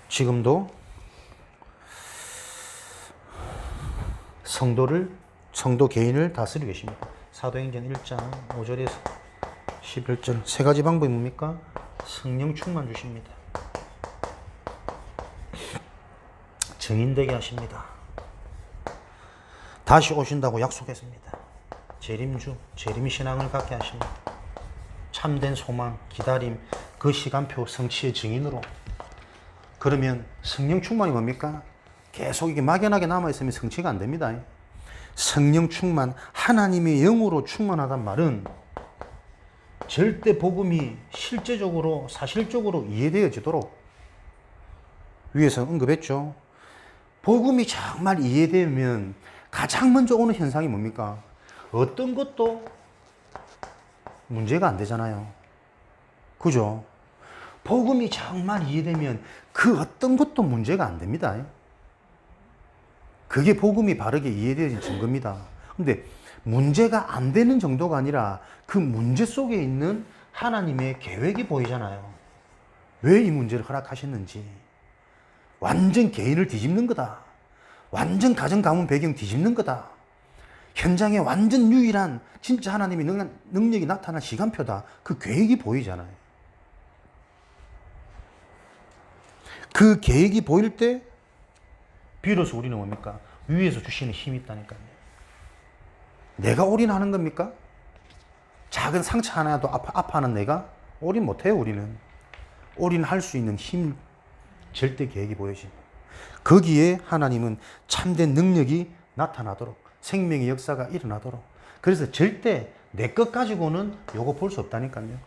지금도 성도 개인을 다스리고 계십니다. 사도행전 1장 5절에서 11절 3가지 방법이 뭡니까? 성령 충만 주십니다. 증인되게 하십니다. 다시 오신다고 약속했습니다. 재림신앙을 갖게 하십니다. 참된 소망, 기다림, 그 시간표 성취의 증인으로. 그러면 성령 충만이 뭡니까? 계속 이게 막연하게 남아있으면 성취가 안 됩니다. 성령 충만, 하나님의 영으로 충만하단 말은 절대 복음이 실제적으로, 사실적으로 이해되어지도록 위에서 언급했죠. 복음이 정말 이해되면 가장 먼저 오는 현상이 뭡니까? 어떤 것도 문제가 안 되잖아요. 그죠? 복음이 정말 이해되면 그 어떤 것도 문제가 안 됩니다. 그게 복음이 바르게 이해되어진 증거입니다. 근데 문제가 안 되는 정도가 아니라 그 문제 속에 있는 하나님의 계획이 보이잖아요. 왜 이 문제를 허락하셨는지. 완전 개인을 뒤집는 거다. 완전 가정 가문 배경 뒤집는 거다. 현장에 완전 유일한 진짜 하나님의 능력이 나타난 시간표다. 그 계획이 보이잖아요. 그 계획이 보일 때 비로소 우리는 뭡니까? 위에서 주시는 힘이 있다니까요. 내가 올인하는 겁니까? 작은 상처 하나도 아파하는 내가 올인 못해요. 우리는 올인할 수 있는 힘, 절대 계획이 보여집니다. 거기에 하나님은 참된 능력이 나타나도록, 생명의 역사가 일어나도록. 그래서 절대 내 것 가지고는 요거 볼 수 없다니까요.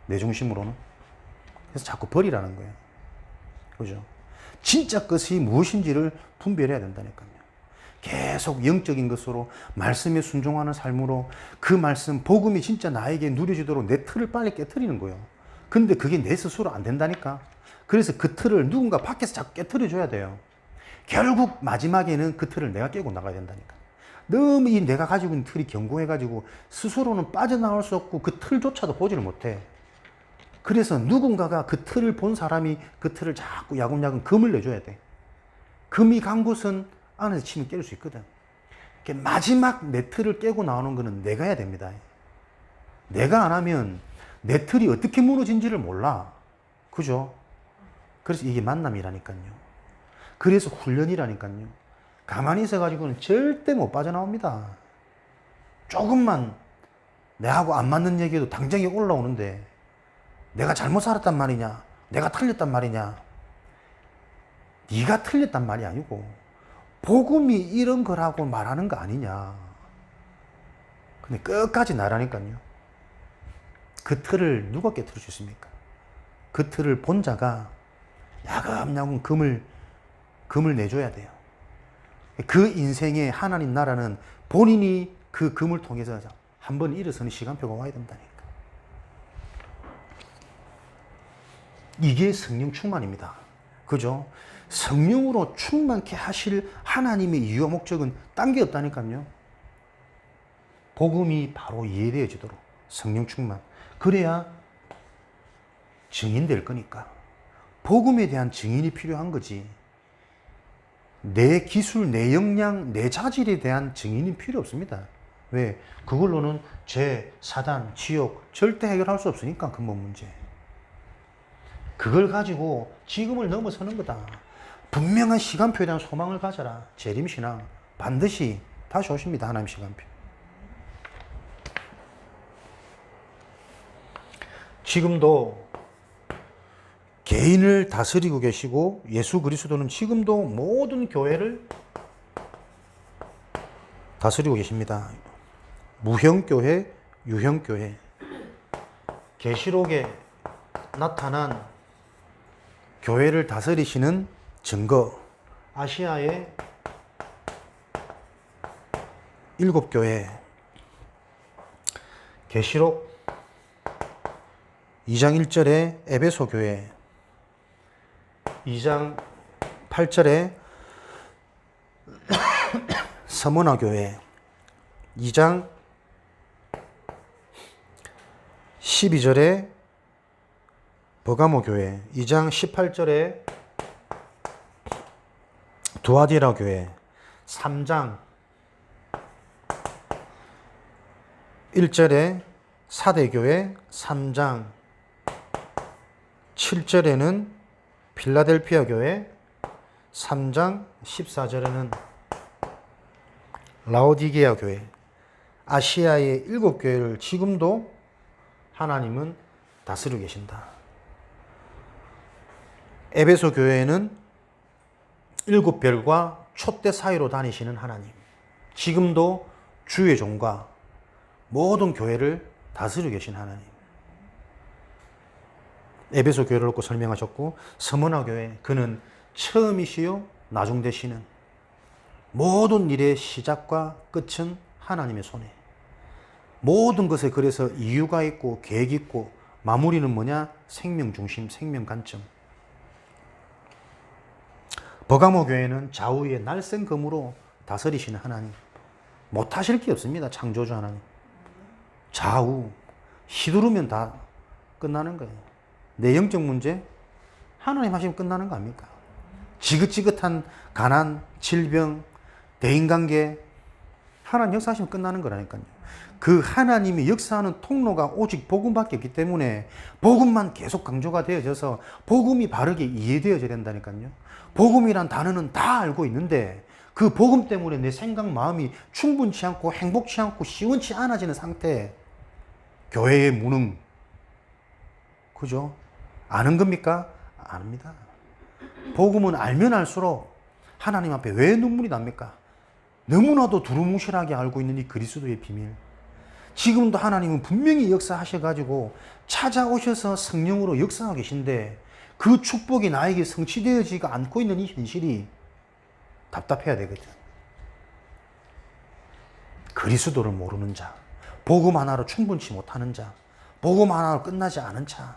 내 중심으로는. 그래서 자꾸 버리라는 거예요. 그죠? 진짜 것이 무엇인지를 분별해야 된다니까요. 계속 영적인 것으로 말씀에 순종하는 삶으로 그 말씀, 복음이 진짜 나에게 누려지도록 내 틀을 빨리 깨트리는 거예요. 근데 그게 내 스스로 안 된다니까. 그래서 그 틀을 누군가 밖에서 자꾸 깨트려줘야 돼요. 결국 마지막에는 그 틀을 내가 깨고 나가야 된다니까. 너무 이 내가 가지고 있는 틀이 견고해가지고 스스로는 빠져나올 수 없고 그 틀조차도 보지를 못해. 그래서 누군가가 그 틀을 본 사람이 그 틀을 자꾸 야금야금 금을 내줘야 돼. 금이 간 곳은 안에서 치면 깰 수 있거든. 마지막 내 틀을 깨고 나오는 거는 내가 해야 됩니다. 내가 안 하면 내 틀이 어떻게 무너진지를 몰라. 그죠? 그래서 이게 만남이라니까요. 그래서 훈련이라니까요. 가만히 있어가지고는 절대 못 빠져나옵니다. 조금만 내하고 안 맞는 얘기도 당장에 올라오는데 내가 잘못 살았단 말이냐? 내가 틀렸단 말이냐? 네가 틀렸단 말이 아니고 복음이 이런 거라고 말하는 거 아니냐? 근데 끝까지 나라니까요. 그 틀을 누가 깨트릴 수 있습니까? 그 틀을 본 자가 야금야금 금을 내줘야 돼요. 그 인생의 하나님 나라는 본인이 그 금을 통해서 한번 일어서는 시간표가 와야 된다니까. 이게 성령 충만입니다. 그죠? 성령으로 충만케 하실 하나님의 이유와 목적은 딴 게 없다니까요. 복음이 바로 이해되어지도록 성령 충만. 그래야 증인될 거니까. 복음에 대한 증인이 필요한 거지. 내 기술, 내 역량, 내 자질에 대한 증인이 필요 없습니다. 왜? 그걸로는 죄, 사단, 지옥 절대 해결할 수 없으니까 근본 문제. 그걸 가지고 지금을 넘어서는 거다. 분명한 시간표에 대한 소망을 가져라. 재림신앙 반드시 다시 오십니다. 하나님 시간표. 지금도 개인을 다스리고 계시고 예수 그리스도는 지금도 모든 교회를 다스리고 계십니다. 무형교회, 유형교회. 계시록에 나타난 교회를 다스리시는 증거. 아시아의 7교회. 계시록 2장 1절에 에베소 교회, 2장 8절에 서머나 교회, 2장 12절에 버가모 교회, 2장 18절에 두아디라 교회, 3장 1절에 사대교회, 3장 7절에는 필라델피아 교회, 3장 14절에는 라오디게아 교회. 아시아의 7교회를 지금도 하나님은 다스리고 계신다. 에베소 교회에는 7별과 촛대 사이로 다니시는 하나님. 지금도 주의 종과 모든 교회를 다스리고 계신 하나님. 에베소 교회를 놓고 설명하셨고, 서머나 교회, 그는 처음이시요 나중 되시는 모든 일의 시작과 끝은 하나님의 손에. 모든 것에 그래서 이유가 있고 계획이 있고 마무리는 뭐냐? 생명 중심, 생명 관점. 버가모 교회는 좌우의 날쌘 검으로 다스리시는 하나님. 못하실 게 없습니다. 창조주 하나님. 좌우 휘두르면 다 끝나는 거예요. 내 영적 문제 하나님 하시면 끝나는 거 아닙니까? 지긋지긋한 가난, 질병, 대인관계 하나님 역사하시면 끝나는 거라니까요. 그 하나님이 역사하는 통로가 오직 복음밖에 없기 때문에 복음만 계속 강조가 되어져서 복음이 바르게 이해되어져야 된다니까요. 복음이란 단어는 다 알고 있는데 그 복음 때문에 내 생각, 마음이 충분치 않고 행복치 않고 시원치 않아지는 상태. 교회의 무능. 그죠? 아는 겁니까? 아닙니다. 복음은 알면 알수록 하나님 앞에 왜 눈물이 납니까? 너무나도 두루뭉실하게 알고 있는 이 그리스도의 비밀. 지금도 하나님은 분명히 역사하셔가지고 찾아오셔서 성령으로 역사하고 계신데 그 축복이 나에게 성취되어지지 않고 있는 이 현실이 답답해야 되거든. 그리스도를 모르는 자, 복음 하나로 충분치 못하는 자, 복음 하나로 끝나지 않은 자,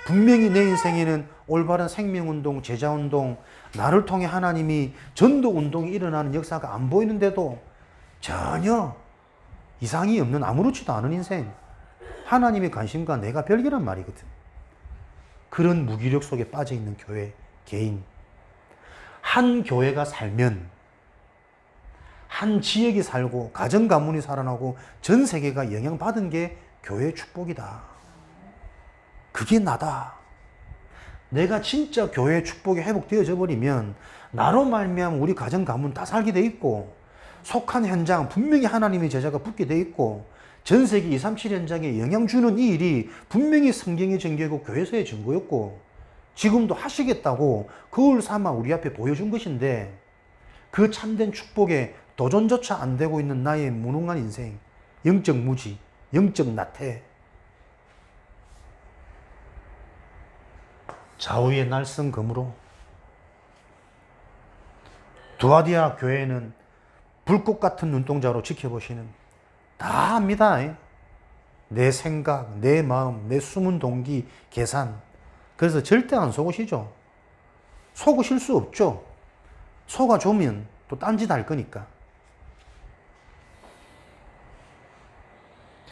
분명히 내 인생에는 올바른 생명운동, 제자운동, 나를 통해 하나님이 전도운동이 일어나는 역사가 안 보이는데도 전혀 이상이 없는 아무렇지도 않은 인생, 하나님의 관심과 내가 별개란 말이거든. 그런 무기력 속에 빠져있는 교회, 개인. 한 교회가 살면 한 지역이 살고 가정 가문이 살아나고 전 세계가 영향받은 게 교회의 축복이다. 그게 나다. 내가 진짜 교회의 축복이 회복되어져 버리면 나로 말미암아 우리 가정 가문 다 살게 돼 있고 속한 현장 분명히 하나님의 제자가 붙게 돼 있고 전 세계 237 현장에 영향 주는 이 일이 분명히 성경의 증거이고 교회에서의 증거였고 지금도 하시겠다고 그걸 삼아 우리 앞에 보여준 것인데 그 참된 축복에 도전조차 안 되고 있는 나의 무능한 인생, 영적 무지, 영적 나태, 좌우의 날선 검으로. 두아디아 교회는 불꽃 같은 눈동자로 지켜보시는, 다 압니다. 내 생각, 내 마음, 내 숨은 동기, 계산. 그래서 절대 안 속으시죠. 속으실 수 없죠. 속아주면 또 딴짓 할 거니까.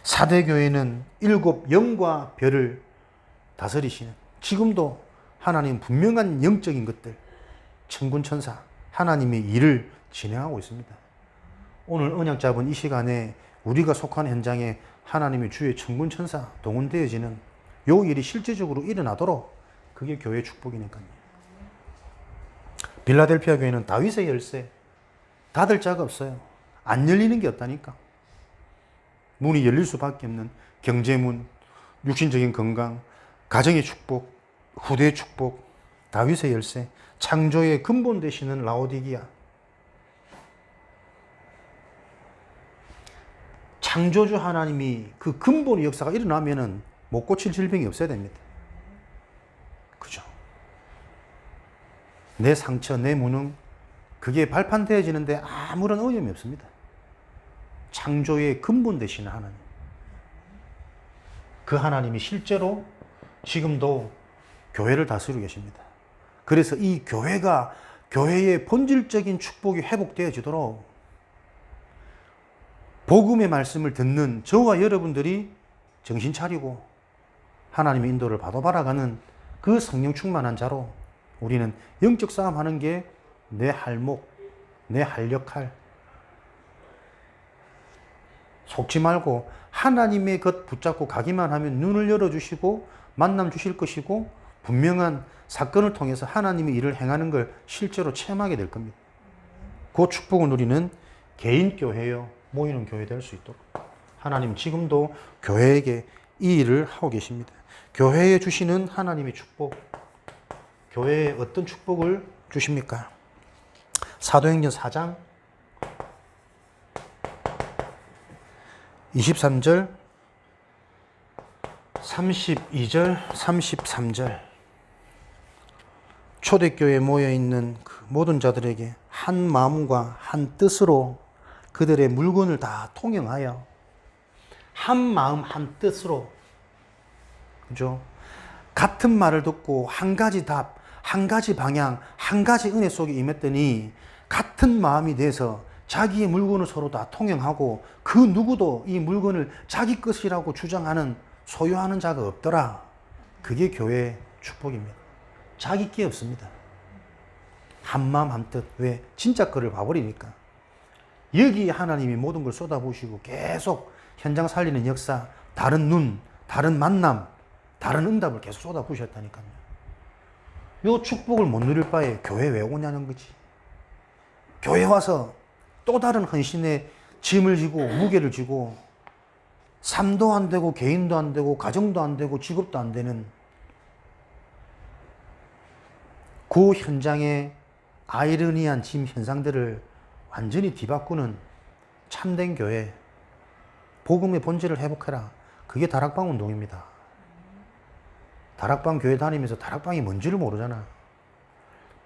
사대교회는 7 영과 별을 다스리시는, 지금도 하나님 분명한 영적인 것들, 천군천사, 하나님의 일을 진행하고 있습니다. 오늘 언약 잡은 이 시간에 우리가 속한 현장에 하나님의 주의 천군천사 동원되어지는 요 일이 실제적으로 일어나도록 그게 교회의 축복이니까요. 빌라델피아 교회는 다윗의 열쇠, 닫을 자가 없어요. 안 열리는 게 없다니까. 문이 열릴 수밖에 없는 경제문, 육신적인 건강, 가정의 축복, 후대의 축복, 다윗의 열쇠, 창조의 근본 되시는 라오디기아. 창조주 하나님이 그 근본의 역사가 일어나면은 못 고칠 질병이 없어야 됩니다. 그죠? 내 상처, 내 무능, 그게 발판되어지는데 아무런 어려움이 없습니다. 창조의 근본 되시는 하나님. 그 하나님이 실제로 지금도 교회를 다스리고 계십니다. 그래서 이 교회가 교회의 본질적인 축복이 회복되어지도록 복음의 말씀을 듣는 저와 여러분들이 정신 차리고 하나님의 인도를 받아가는 그 성령 충만한 자로 우리는 영적 싸움 하는 게 내 할목, 내 할 역할. 속지 말고 하나님의 것 붙잡고 가기만 하면 눈을 열어주시고 만남 주실 것이고 분명한 사건을 통해서 하나님의 일을 행하는 걸 실제로 체험하게 될 겁니다. 그 축복을 누리는 개인 교회요, 모이는 교회 될 수 있도록 하나님 지금도 교회에게 이 일을 하고 계십니다. 교회에 주시는 하나님의 축복, 교회에 어떤 축복을 주십니까? 사도행전 4장 23절, 32절, 33절. 초대교회에 모여있는 그 모든 자들에게 한 마음과 한 뜻으로 그들의 물건을 다 통용하여 한 마음 한 뜻으로, 그죠? 같은 말을 듣고 한 가지 답, 한 가지 방향, 한 가지 은혜 속에 임했더니 같은 마음이 돼서 자기의 물건을 서로 다 통용하고 그 누구도 이 물건을 자기 것이라고 주장하는 소유하는 자가 없더라. 그게 교회의 축복입니다. 자기 게 없습니다. 한 마음 한 뜻. 왜? 진짜 거를 봐버리니까. 여기에 하나님이 모든 걸 쏟아부으시고 계속 현장 살리는 역사, 다른 눈, 다른 만남, 다른 응답을 계속 쏟아부으셨다니까요. 요 축복을 못 누릴 바에 교회 왜 오냐는 거지. 교회 와서 또 다른 헌신의 짐을 지고 무게를 지고 삶도 안 되고 개인도 안 되고 가정도 안 되고 직업도 안 되는 그 현장의 아이러니한 짐 현상들을 완전히 뒤바꾸는 참된 교회, 복음의 본질을 회복해라. 그게 다락방 운동입니다. 다락방 교회 다니면서 다락방이 뭔지를 모르잖아.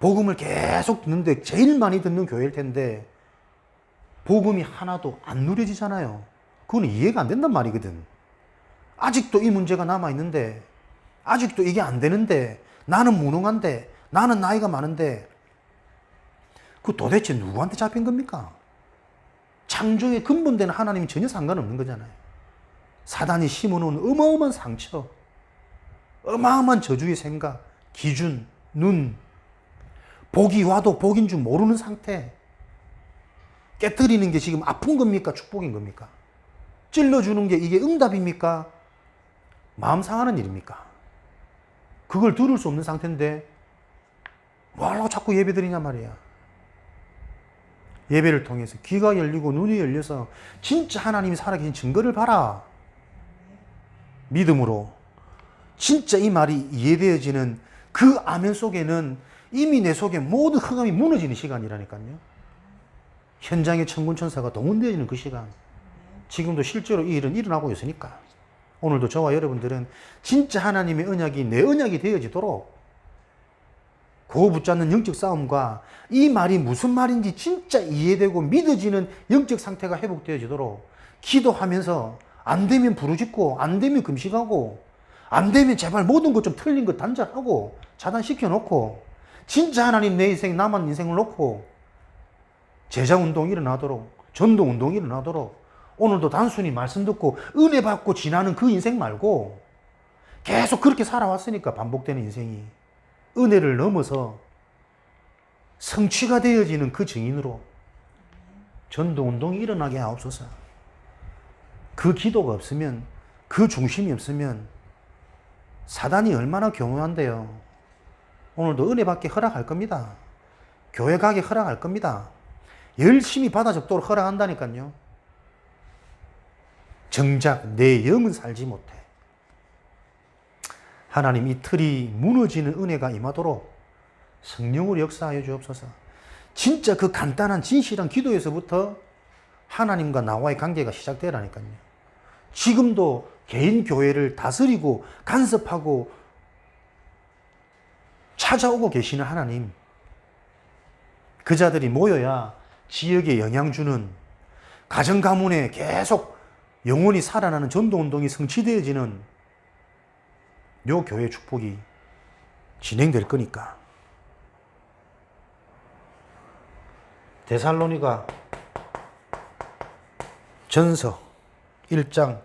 복음을 계속 듣는데 제일 많이 듣는 교회일 텐데 복음이 하나도 안 누려지잖아요. 그건 이해가 안 된단 말이거든. 아직도 이 문제가 남아있는데, 아직도 이게 안 되는데, 나는 무능한데, 나는 나이가 많은데, 그 도대체 누구한테 잡힌 겁니까? 창조의 근본되는 하나님이 전혀 상관없는 거잖아요. 사단이 심어놓은 어마어마한 상처, 어마어마한 저주의 생각, 기준, 눈, 복이 와도 복인 줄 모르는 상태. 깨뜨리는 게 지금 아픈 겁니까? 축복인 겁니까? 찔러주는 게 이게 응답입니까? 마음 상하는 일입니까? 그걸 들을 수 없는 상태인데 뭐하려고 자꾸 예배 드리냐 말이야. 예배를 통해서 귀가 열리고 눈이 열려서 진짜 하나님이 살아계신 증거를 봐라. 믿음으로 진짜 이 말이 이해되어지는 그 아멘 속에는 이미 내 속에 모든 흑암이 무너지는 시간이라니까요. 현장의 천군천사가 동원되어지는 그 시간. 지금도 실제로 이 일은 일어나고 있으니까 오늘도 저와 여러분들은 진짜 하나님의 언약이 내 언약이 되어지도록 그 붙잡는 영적 싸움과 이 말이 무슨 말인지 진짜 이해되고 믿어지는 영적 상태가 회복되어지도록 기도하면서 안 되면 부르짖고 안 되면 금식하고 안 되면 제발 모든 것 좀 틀린 것 단절하고 차단시켜 놓고 진짜 하나님 내 인생 남은 인생을 놓고 제자 운동이 일어나도록 전도 운동이 일어나도록 오늘도 단순히 말씀 듣고 은혜 받고 지나는 그 인생 말고 계속 그렇게 살아왔으니까 반복되는 인생이 은혜를 넘어서 성취가 되어지는 그 증인으로 전도운동이 일어나게 하옵소서. 그 기도가 없으면, 그 중심이 없으면 사단이 얼마나 교묘한데요. 오늘도 은혜 받게 허락할 겁니다. 교회 가게 허락할 겁니다. 열심히 받아 적도록 허락한다니까요. 정작 내 영은 살지 못해. 하나님, 이 틀이 무너지는 은혜가 임하도록 성령으로 역사하여 주옵소서. 진짜 그 간단한 진실한 기도에서부터 하나님과 나와의 관계가 시작되라니까요. 지금도 개인 교회를 다스리고 간섭하고 찾아오고 계시는 하나님, 그 자들이 모여야 지역에 영향 주는, 가정 가문에 계속 영원히 살아나는 전도운동이 성취되어지는 요 교회 축복이 진행될 거니까. 데살로니가 전서 1장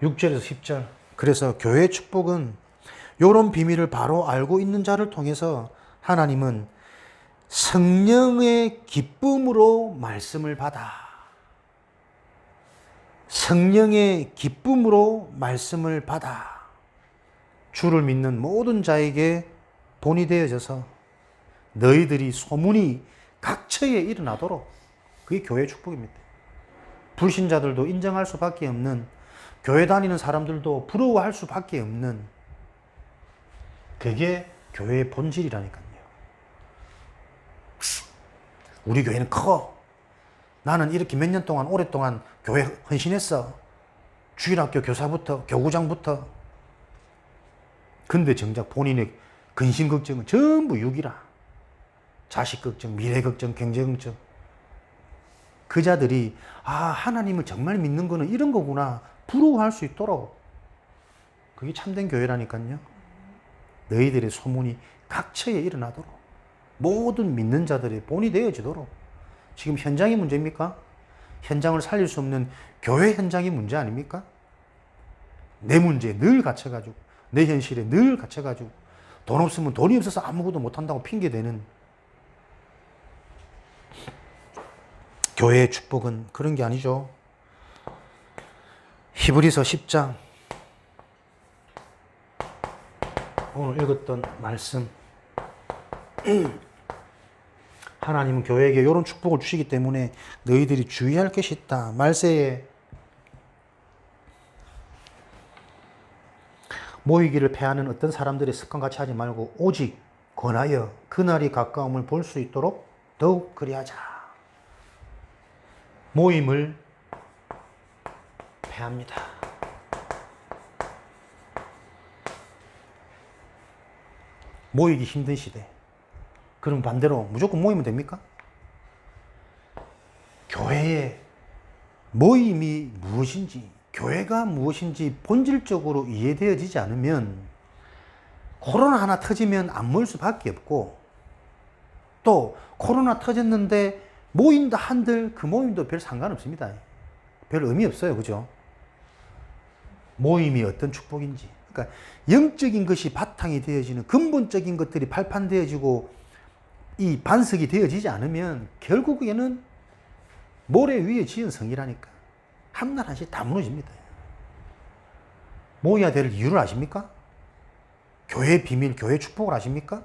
6절에서 10절. 그래서 교회의 축복은 요런 비밀을 바로 알고 있는 자를 통해서 하나님은 성령의 기쁨으로 말씀을 받아, 성령의 기쁨으로 말씀을 받아 주를 믿는 모든 자에게 본이 되어져서 너희들이 소문이 각처에 일어나도록, 그게 교회의 축복입니다. 불신자들도 인정할 수밖에 없는, 교회 다니는 사람들도 부러워할 수밖에 없는, 그게 교회의 본질이라니까요. 우리 교회는 커. 나는 이렇게 몇 년 동안, 오랫동안 교회 헌신했어. 주일학교 교사부터, 교구장부터. 근데 정작 본인의 근심 걱정은 전부 육이라. 자식 걱정, 미래 걱정, 경제 걱정. 그 자들이 하나님을 정말 믿는 거는 이런 거구나 부러워할 수 있도록, 그게 참된 교회라니까요. 너희들의 소문이 각처에 일어나도록, 모든 믿는 자들의 본이 되어지도록. 지금 현장이 문제입니까? 현장을 살릴 수 없는 교회 현장이 문제 아닙니까? 내 문제에 늘 갇혀가지고, 내 현실에 늘 갇혀가지고, 돈 없으면 돈이 없어서 아무것도 못한다고 핑계대는 교회의 축복은 그런 게 아니죠. 히브리서 10장, 오늘 읽었던 말씀, 하나님은 교회에게 이런 축복을 주시기 때문에 너희들이 주의할 것이 있다. 말세에 모이기를 패하는 어떤 사람들의 습관같이 하지 말고 오직 권하여 그날이 가까움을 볼 수 있도록 더욱 그리하자. 모임을 패합니다. 모이기 힘든 시대. 그럼 반대로 무조건 모이면 됩니까? 교회의 모임이 무엇인지, 교회가 무엇인지 본질적으로 이해되어지지 않으면 코로나 하나 터지면 안 모일 수밖에 없고, 또 코로나 터졌는데 모인다 한들 그 모임도 별 상관없습니다. 별 의미 없어요. 그죠? 모임이 어떤 축복인지, 그러니까 영적인 것이 바탕이 되어지는, 근본적인 것들이 발판되어지고 이 반석이 되어지지 않으면 결국에는 모래 위에 지은 성이라니까 한날 한씩 다 무너집니다. 모여야 될 이유를 아십니까? 교회의 비밀, 교회의 축복을 아십니까?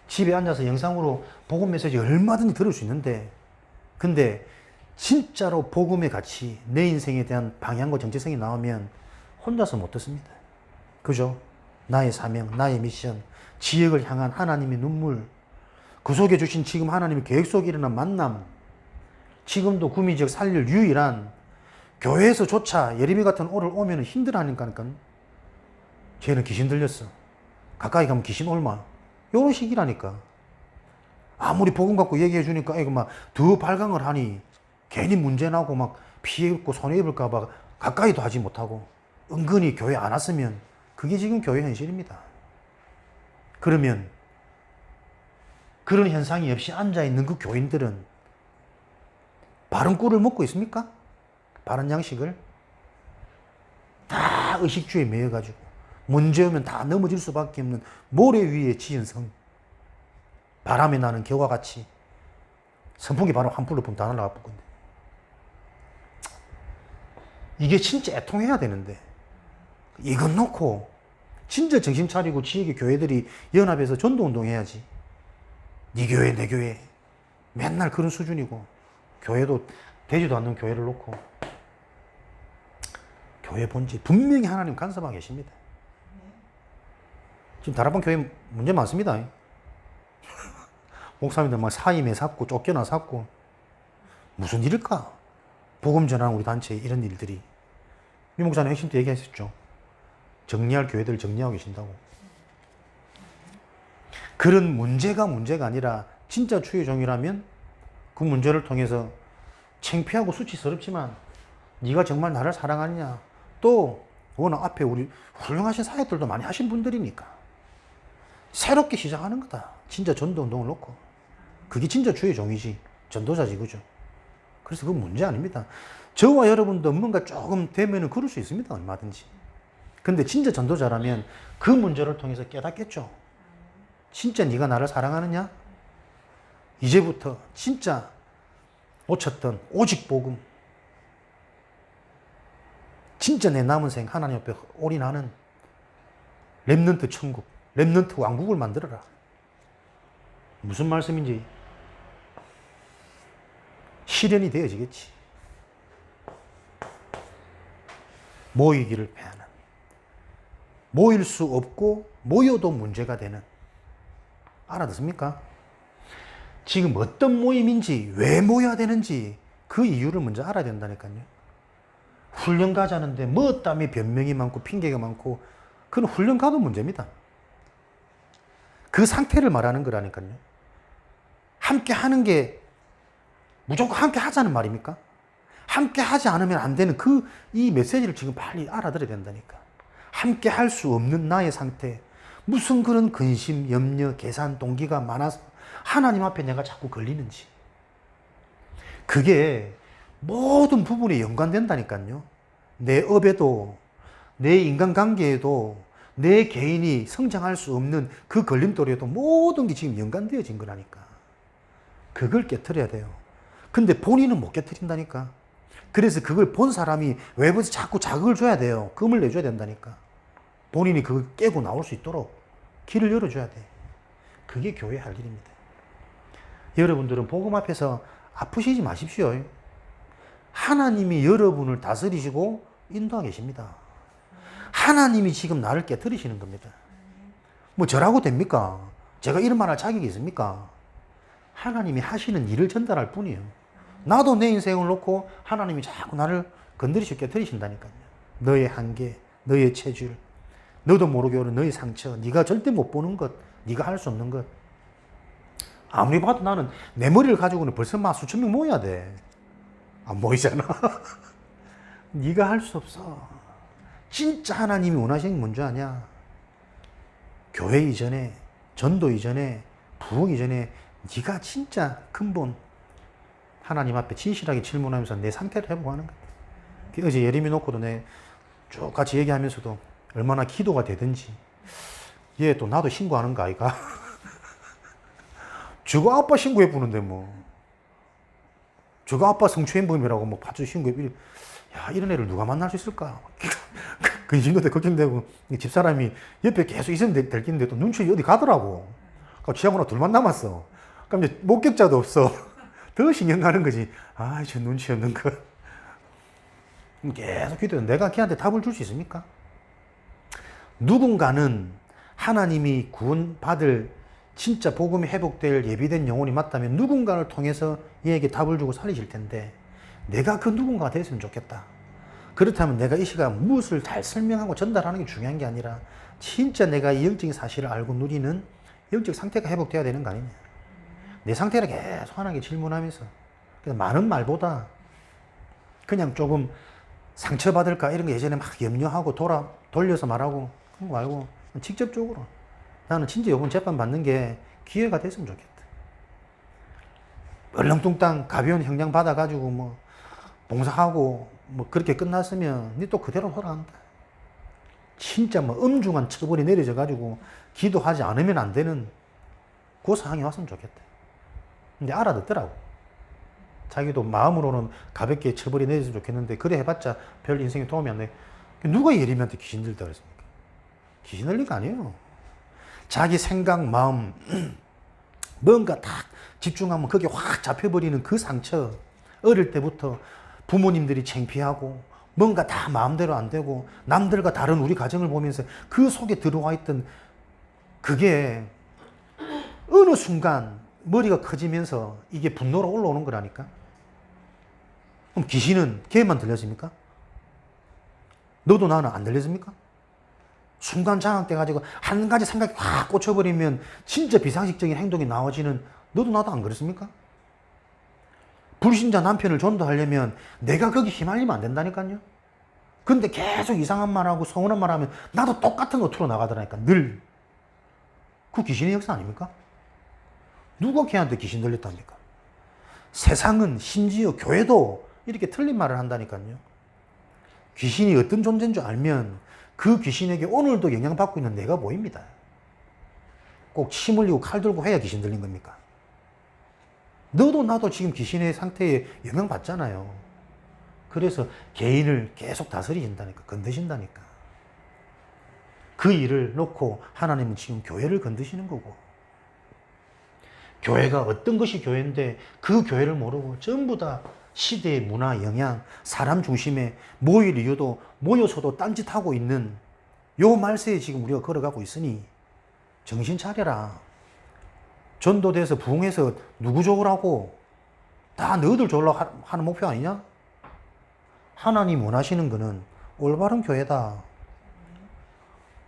집에 앉아서 영상으로 복음 메시지 얼마든지 들을 수 있는데, 근데 진짜로 복음의 가치, 내 인생에 대한 방향과 정체성이 나오면 혼자서 못 듣습니다. 그죠? 나의 사명, 나의 미션, 지역을 향한 하나님의 눈물, 그 속에 주신 지금 하나님의 계획 속에 일어난 만남, 지금도 구미지역 살릴 유일한, 교회에서조차 예레미 같은 오를 오면 힘들어하니까 쟤는 귀신 들렸어. 가까이 가면 귀신 올마. 요런 식이라니까. 아무리 복음 갖고 얘기해 주니까 애가 막 더 발광을 하니 괜히 문제 나고 막 피해 입고 손해 입을까봐 가까이도 하지 못하고, 은근히 교회 안 왔으면 그게 지금 교회 현실입니다. 그러면 그런 현상이 없이 앉아있는 그 교인들은 바른 꿀을 먹고 있습니까? 바른 양식을? 다 의식주의에 매여가지고 문제 오면 다 넘어질 수밖에 없는 모래 위에 지은 성. 바람이 나는 겨와 같이 선풍기 바람 한 불로 보면 다 날아가 볼 건데. 이게 진짜 애통해야 되는데 이건 놓고 진짜 정신 차리고 지역의 교회들이 연합해서 전도운동 해야지. 네 교회 내 교회 맨날 그런 수준이고 교회도 되지도 않는 교회를 놓고 교회 본질 분명히 하나님 간섭하고 계십니다. 지금 다락방 교회 문제 많습니다. 목사님들 막 사임에 샀고 쫓겨나 샀고 무슨 일일까? 복음 전하는 우리 단체에 이런 일들이. 유 목사님 핵심 때 얘기하셨죠. 정리할 교회들 정리하고 계신다고. 그런 문제가 아니라 진짜 주의 종이라면 그 문제를 통해서 창피하고 수치스럽지만 네가 정말 나를 사랑하느냐. 또 워낙 앞에 우리 훌륭하신 사역들도 많이 하신 분들이니까 새롭게 시작하는 거다. 진짜 전도운동을 놓고. 그게 진짜 주의 종이지. 전도자지. 그죠? 그래서 그건 문제 아닙니다. 저와 여러분도 뭔가 조금 되면은 그럴 수 있습니다. 얼마든지. 근데 진짜 전도자라면 그 문제를 통해서 깨닫겠죠. 진짜 네가 나를 사랑하느냐? 이제부터 진짜 놓쳤던 오직 복음. 진짜 내 남은 생 하나님 앞에 올인하는 렘넌트 천국, 렘넌트 왕국을 만들어라. 무슨 말씀인지 실현이 되어지겠지. 모이기를 패하는. 모일 수 없고 모여도 문제가 되는. 알아듣습니까? 지금 어떤 모임인지 왜 모여야 되는지 그 이유를 먼저 알아야 된다니까요. 훈련 가자는데 뭐 때문에 변명이 많고 핑계가 많고 그건 훈련 가도 문제입니다. 그 상태를 말하는 거라니까요. 함께 하는 게 무조건 함께 하자는 말입니까? 함께 하지 않으면 안 되는 이 메시지를 지금 빨리 알아들어야 된다니까. 함께 할 수 없는 나의 상태. 무슨 그런 근심, 염려, 계산, 동기가 많아서 하나님 앞에 내가 자꾸 걸리는지. 그게 모든 부분에 연관된다니까요. 내 업에도, 내 인간관계에도, 내 개인이 성장할 수 없는 그 걸림돌에도 모든 게 지금 연관되어진 거라니까. 그걸 깨트려야 돼요. 근데 본인은 못 깨트린다니까. 그래서 그걸 본 사람이 외부에서 자꾸 자극을 줘야 돼요. 금을 내줘야 된다니까. 본인이 그걸 깨고 나올 수 있도록 길을 열어줘야 돼. 그게 교회의 할 일입니다. 여러분들은 복음 앞에서 아프시지 마십시오. 하나님이 여러분을 다스리시고 인도하고 계십니다. 하나님이 지금 나를 깨트리시는 겁니다. 뭐 저라고 됩니까? 제가 이런 말 할 자격이 있습니까? 하나님이 하시는 일을 전달할 뿐이에요. 나도 내 인생을 놓고 하나님이 자꾸 나를 건드리시고 깨트리신다니까요. 너의 한계, 너의 체질, 너도 모르게 오는 너의 상처, 네가 절대 못 보는 것, 네가 할 수 없는 것. 아무리 봐도 나는 내 머리를 가지고는 벌써 막 수천 명 모여야 돼. 안 모이잖아. 네가 할 수 없어. 진짜 하나님이 원하시는 게 뭔지 아냐? 교회 이전에, 전도 이전에, 부흥 이전에 네가 진짜 근본 하나님 앞에 진실하게 질문하면서 내 상태를 회복하는 거야. 어제 예림이 놓고도 내 쭉 같이 얘기하면서도 얼마나 기도가 되든지 얘 또 나도 신고하는 거 아이가? 저거 아빠 신고해 보는데 뭐 저거 아빠 성추행범이라고 뭐 파주 신고해. 야, 이런 애를 누가 만날 수 있을까? 근심도 돼, 걱정되고 집사람이 옆에 계속 있으면 될 텐데 또 눈치 어디 가더라고. 그러니까 지하고나 둘만 남았어. 그럼 이제 목격자도 없어. 더 신경 가는 거지. 아, 저 눈치 없는 거. 계속 기도해. 내가 걔한테 답을 줄 수 있습니까? 누군가는 하나님이 구원받을 진짜 복음이 회복될 예비된 영혼이 맞다면 누군가를 통해서 얘에게 답을 주고 살리실 텐데 내가 그 누군가가 됐으면 좋겠다. 그렇다면 내가 이 시간 무엇을 잘 설명하고 전달하는 게 중요한 게 아니라 진짜 내가 이 영적인 사실을 알고 누리는 영적 상태가 회복돼야 되는 거 아니냐. 내 상태를 계속 하나님께 질문하면서 그래서 많은 말보다 그냥 조금 상처받을까 이런 거 예전에 막 염려하고 돌려서 말하고 그런 거 말고 직접적으로 나는 진짜 이번 재판 받는 게 기회가 됐으면 좋겠다. 얼렁뚱땅 가벼운 형량 받아가지고 뭐 봉사하고 뭐 그렇게 끝났으면 니 또 그대로 돌아간다. 진짜 뭐 엄중한 처벌이 내려져 가지고 기도하지 않으면 안 되는 그 상황이 왔으면 좋겠다. 근데 알아듣더라고. 자기도 마음으로는 가볍게 처벌이 내려졌으면 좋겠는데 그래 해봤자 별 인생에 도움이 안 돼. 누가 예림이한테 귀신 들다 그랬습니까? 귀신 들린 거 아니에요. 자기 생각, 마음 뭔가 딱 집중하면 그게 확 잡혀버리는 그 상처. 어릴 때부터 부모님들이 창피하고 뭔가 다 마음대로 안 되고 남들과 다른 우리 가정을 보면서 그 속에 들어와 있던 그게 어느 순간 머리가 커지면서 이게 분노로 올라오는 거라니까. 그럼 귀신은 걔만 들렸습니까? 너도 나는 안 들렸습니까? 순간 장악돼 가지고 한 가지 생각이 확 꽂혀버리면 진짜 비상식적인 행동이 나와지는 너도 나도 안 그렇습니까? 불신자 남편을 전도하려면 내가 거기 휘말리면 안 된다니까요. 근데 계속 이상한 말하고 서운한 말하면 나도 똑같은 거 틀어나가더라니까 늘. 그 귀신의 역사 아닙니까? 누가 걔한테 귀신 들렸답니까? 세상은 심지어 교회도 이렇게 틀린 말을 한다니까요. 귀신이 어떤 존재인 줄 알면 그 귀신에게 오늘도 영향받고 있는 내가 보입니다. 꼭 침 흘리고 칼 들고 해야 귀신 들린 겁니까? 너도 나도 지금 귀신의 상태에 영향받잖아요. 그래서 개인을 계속 다스리신다니까, 건드신다니까. 그 일을 놓고 하나님은 지금 교회를 건드시는 거고, 교회가 어떤 것이 교회인데 그 교회를 모르고 전부 다 시대의 문화, 영향, 사람 중심에 모일 이유도 모여서도 딴짓하고 있는 요 말세에 지금 우리가 걸어가고 있으니 정신 차려라. 전도돼서 부흥해서 누구 좋으라고? 다 너희들 좋으려고 하는 목표 아니냐? 하나님 원하시는 거는 올바른 교회다.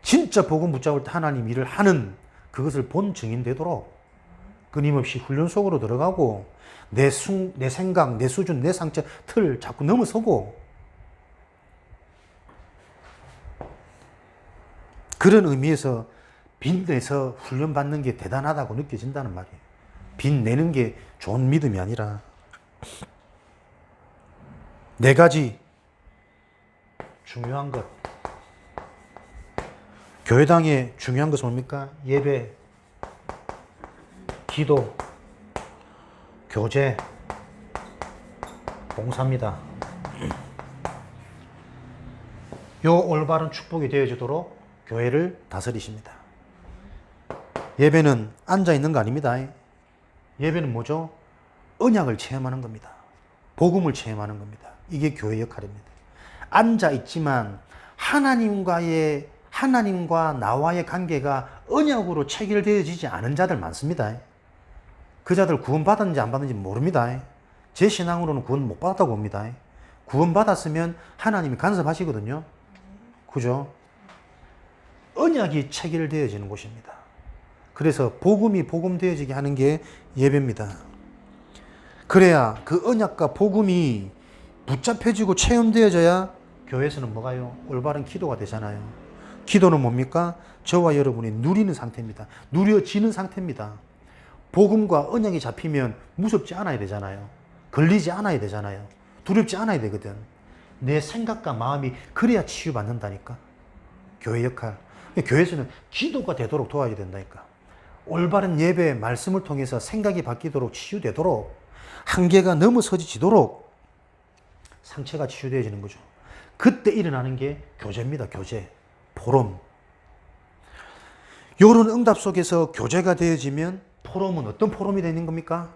진짜 복음 붙잡을 때 하나님 일을 하는 그것을 본 증인되도록 끊임없이 훈련 속으로 들어가고 내 생각, 내 수준, 내 상처 틀 자꾸 넘어서고 그런 의미에서 빚내서 훈련받는 게 대단하다고 느껴진다는 말이에요. 빚내는 게 좋은 믿음이 아니라 네 가지 중요한 것. 교회당의 중요한 것은 뭡니까? 예배, 기도, 교제, 봉사입니다. 요 올바른 축복이 되어지도록 교회를 다스리십니다. 예배는 앉아 있는 거 아닙니다. 예배는 뭐죠? 언약을 체험하는 겁니다. 복음을 체험하는 겁니다. 이게 교회 역할입니다. 앉아 있지만 하나님과 나와의 관계가 언약으로 체결되어지지 않은 자들 많습니다. 그 자들 구원 받았는지 안 받았는지 모릅니다. 제 신앙으로는 구원 못 받았다고 봅니다. 구원 받았으면 하나님이 간섭하시거든요. 그죠? 언약이 체결되어지는 곳입니다. 그래서 복음이 복음되어지게 하는 게 예배입니다. 그래야 그 언약과 복음이 붙잡혀지고 체험되어져야 교회에서는 뭐가요? 올바른 기도가 되잖아요. 기도는 뭡니까? 저와 여러분이 누리는 상태입니다. 누려지는 상태입니다. 복음과 언약이 잡히면 무섭지 않아야 되잖아요. 걸리지 않아야 되잖아요. 두렵지 않아야 되거든. 내 생각과 마음이 그래야 치유받는다니까. 교회 역할. 교회에서는 기도가 되도록 도와야 된다니까. 올바른 예배, 말씀을 통해서 생각이 바뀌도록 치유되도록 한계가 넘어서지도록 상처가 치유되어지는 거죠. 그때 일어나는 게 교제입니다. 교제. 포럼. 이런 응답 속에서 교제가 되어지면 포럼은 어떤 포럼이 되는 겁니까?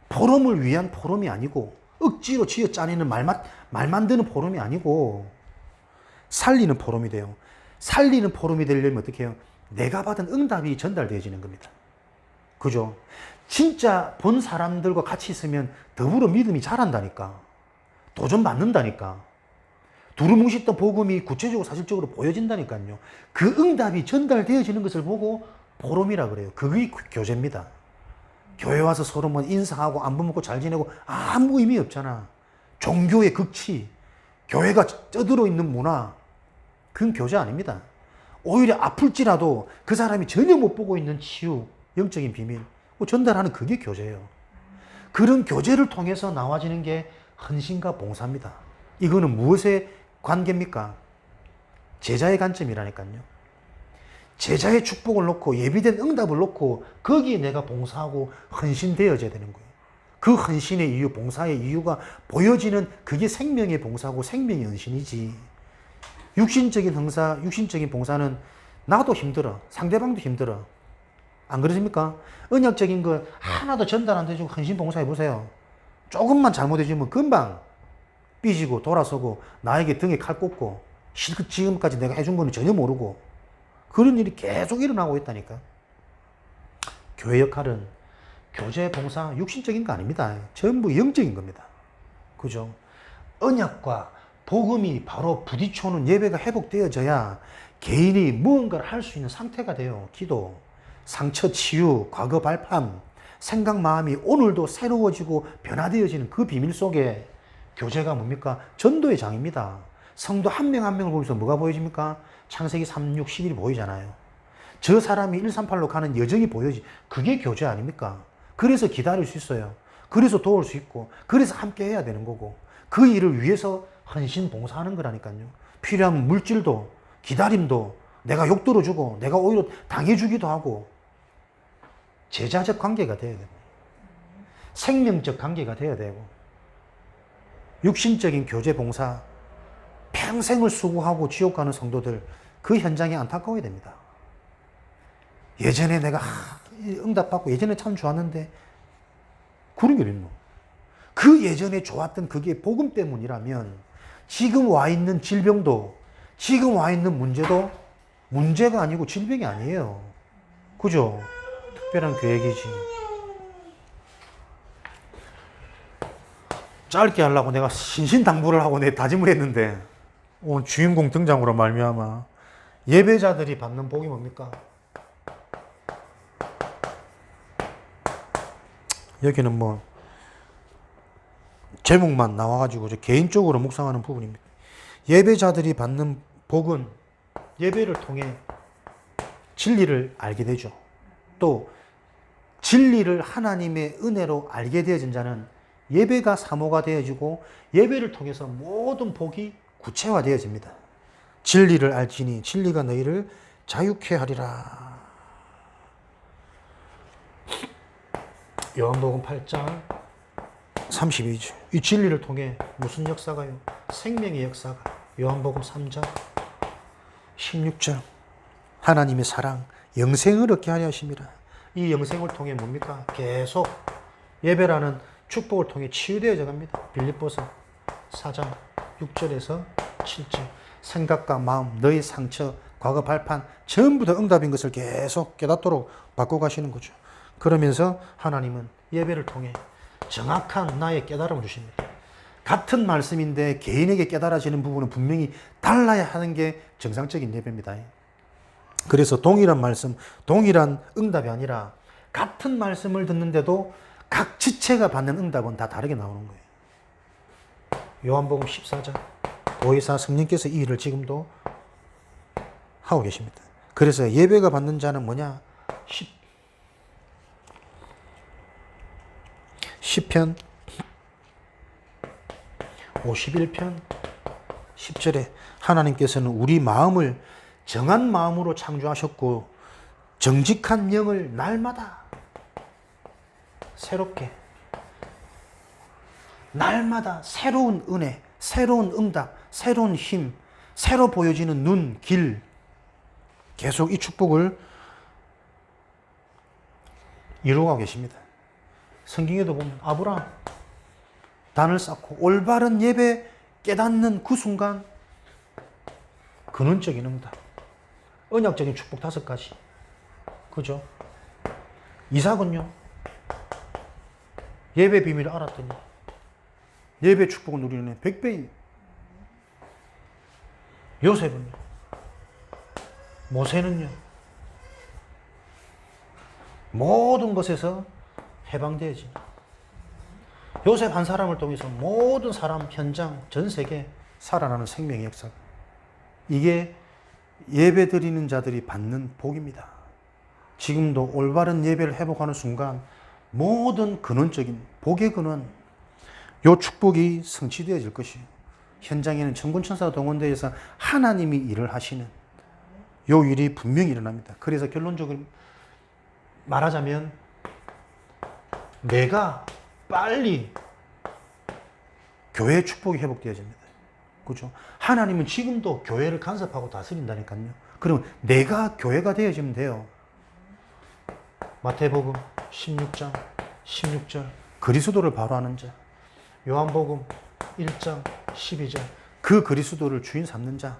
포럼을 위한 포럼이 아니고 억지로 쥐어 짜내는 말 만드는 포럼이 아니고 살리는 포럼이 돼요. 살리는 포럼이 되려면 어떻게 해요? 내가 받은 응답이 전달되어지는 겁니다. 그죠? 진짜 본 사람들과 같이 있으면 더불어 믿음이 자란다니까. 도전받는다니까. 두루뭉실했던 복음이 구체적으로 사실적으로 보여진다니까요. 그 응답이 전달되어지는 것을 보고 포럼이라 그래요. 그게 교제입니다. 교회 와서 서로 뭐 인사하고 안부 묻고 잘 지내고 아무 의미 없잖아. 종교의 극치, 교회가 쩌들어 있는 문화, 그건 교제 아닙니다. 오히려 아플지라도 그 사람이 전혀 못 보고 있는 치유, 영적인 비밀 전달하는 그게 교제예요. 그런 교제를 통해서 나와지는 게 헌신과 봉사입니다. 이거는 무엇의 관계입니까? 제자의 관점이라니까요. 제자의 축복을 놓고 예비된 응답을 놓고 거기에 내가 봉사하고 헌신되어져야 되는 거예요. 그 헌신의 이유, 봉사의 이유가 보여지는 그게 생명의 봉사고 생명의 헌신이지. 육신적인 헌사, 육신적인 봉사는 나도 힘들어. 상대방도 힘들어. 안 그러십니까? 언약적인 거 하나도 전달 안 되고 헌신 봉사해 보세요. 조금만 잘못해주면 금방 삐지고 돌아서고 나에게 등에 칼 꽂고 실컷 지금까지 내가 해준 거는 전혀 모르고 그런 일이 계속 일어나고 있다니까. 교회 역할은 교제 봉사 육신적인 거 아닙니다. 전부 영적인 겁니다. 그죠? 언약과 복음이 바로 부딪혀오는 예배가 회복되어져야 개인이 무언가를 할 수 있는 상태가 돼요. 기도, 상처 치유, 과거 발판, 생각 마음이 오늘도 새로워지고 변화되어지는 그 비밀 속에 교제가 뭡니까? 전도의 장입니다. 성도 한 명 한 명을 보면서 뭐가 보여집니까? 창세기 3, 6, 11이 보이잖아요. 저 사람이 138로 가는 여정이 보여지. 그게 교제 아닙니까? 그래서 기다릴 수 있어요. 그래서 도울 수 있고, 그래서 함께 해야 되는 거고, 그 일을 위해서 헌신 봉사하는 거라니까요. 필요한 물질도, 기다림도, 내가 욕 들어주고, 내가 오히려 당해주기도 하고, 제자적 관계가 돼야 되고, 생명적 관계가 돼야 되고, 육신적인 교제 봉사, 평생을 수고하고 지옥 가는 성도들, 그 현장이 안타까워야 됩니다. 예전에 내가 응답받고 예전에 참 좋았는데 그런 게 어딨노? 그 예전에 좋았던 그게 복음 때문이라면 지금 와 있는 질병도 지금 와 있는 문제도 문제가 아니고 질병이 아니에요. 그죠? 특별한 계획이지. 짧게 하려고 내가 신신당부를 하고 내 다짐을 했는데 오늘 주인공 등장으로 말미암아 예배자들이 받는 복이 뭡니까? 여기는 뭐 제목만 나와가지고 개인적으로 묵상하는 부분입니다. 예배자들이 받는 복은 예배를 통해 진리를 알게 되죠. 또 진리를 하나님의 은혜로 알게 되어진 자는 예배가 사모가 되어지고 예배를 통해서 모든 복이 구체화되어집니다. 진리를 알지니 진리가 너희를 자유케 하리라. 요한복음 8장 32절. 이 진리를 통해 무슨 역사가요? 생명의 역사가. 요한복음 3장 16절. 하나님의 사랑, 영생을 얻게 하려 하심이라. 이 영생을 통해 뭡니까? 계속 예배라는 축복을 통해 치유되어져 갑니다. 빌립보서 4장 6절에서 7절. 생각과 마음, 너의 상처, 과거 발판 전부 다 응답인 것을 계속 깨닫도록 바꿔가시는 거죠. 그러면서 하나님은 예배를 통해 정확한 나의 깨달음을 주십니다. 같은 말씀인데 개인에게 깨달아지는 부분은 분명히 달라야 하는 게 정상적인 예배입니다. 그래서 동일한 말씀, 동일한 응답이 아니라 같은 말씀을 듣는데도 각 지체가 받는 응답은 다 다르게 나오는 거예요. 요한복음 14장. 보혜사 성령께서 이 일을 지금도 하고 계십니다. 그래서 예배가 받는 자는 뭐냐? 시편 51편 10절에 하나님께서는 우리 마음을 정한 마음으로 창조하셨고 정직한 영을 날마다 새롭게 날마다 새로운 은혜, 새로운 응답, 새로운 힘, 새로 보여지는 눈, 길 계속 이 축복을 이루어가고 계십니다. 성경에도 보면 아브라함 단을 쌓고 올바른 예배 깨닫는 그 순간 근원적인 응답, 언약적인 축복 5가지. 그죠? 이삭은요, 예배 비밀을 알았더니 예배 축복을 누리는 100배인. 요셉은요, 모세는요, 모든 것에서 해방되어지. 요셉 한 사람을 통해서 모든 사람, 현장, 전 세계 살아나는 생명의 역사. 이게 예배 드리는 자들이 받는 복입니다. 지금도 올바른 예배를 회복하는 순간 모든 근원적인 복의 근원, 요 축복이 성취되어질 것이에요. 현장에는 천군천사가 동원되어서 하나님이 일을 하시는 요 일이 분명히 일어납니다. 그래서 결론적으로 말하자면 내가 빨리 교회의 축복이 회복되어집니다. 그렇죠? 하나님은 지금도 교회를 간섭하고 다스린다니까요. 그럼 내가 교회가 되어지면 돼요. 마태복음 16장 16절 그리스도를 바로 아는 자. 요한복음 1장 12절 그 그리스도를 주인 삼는 자.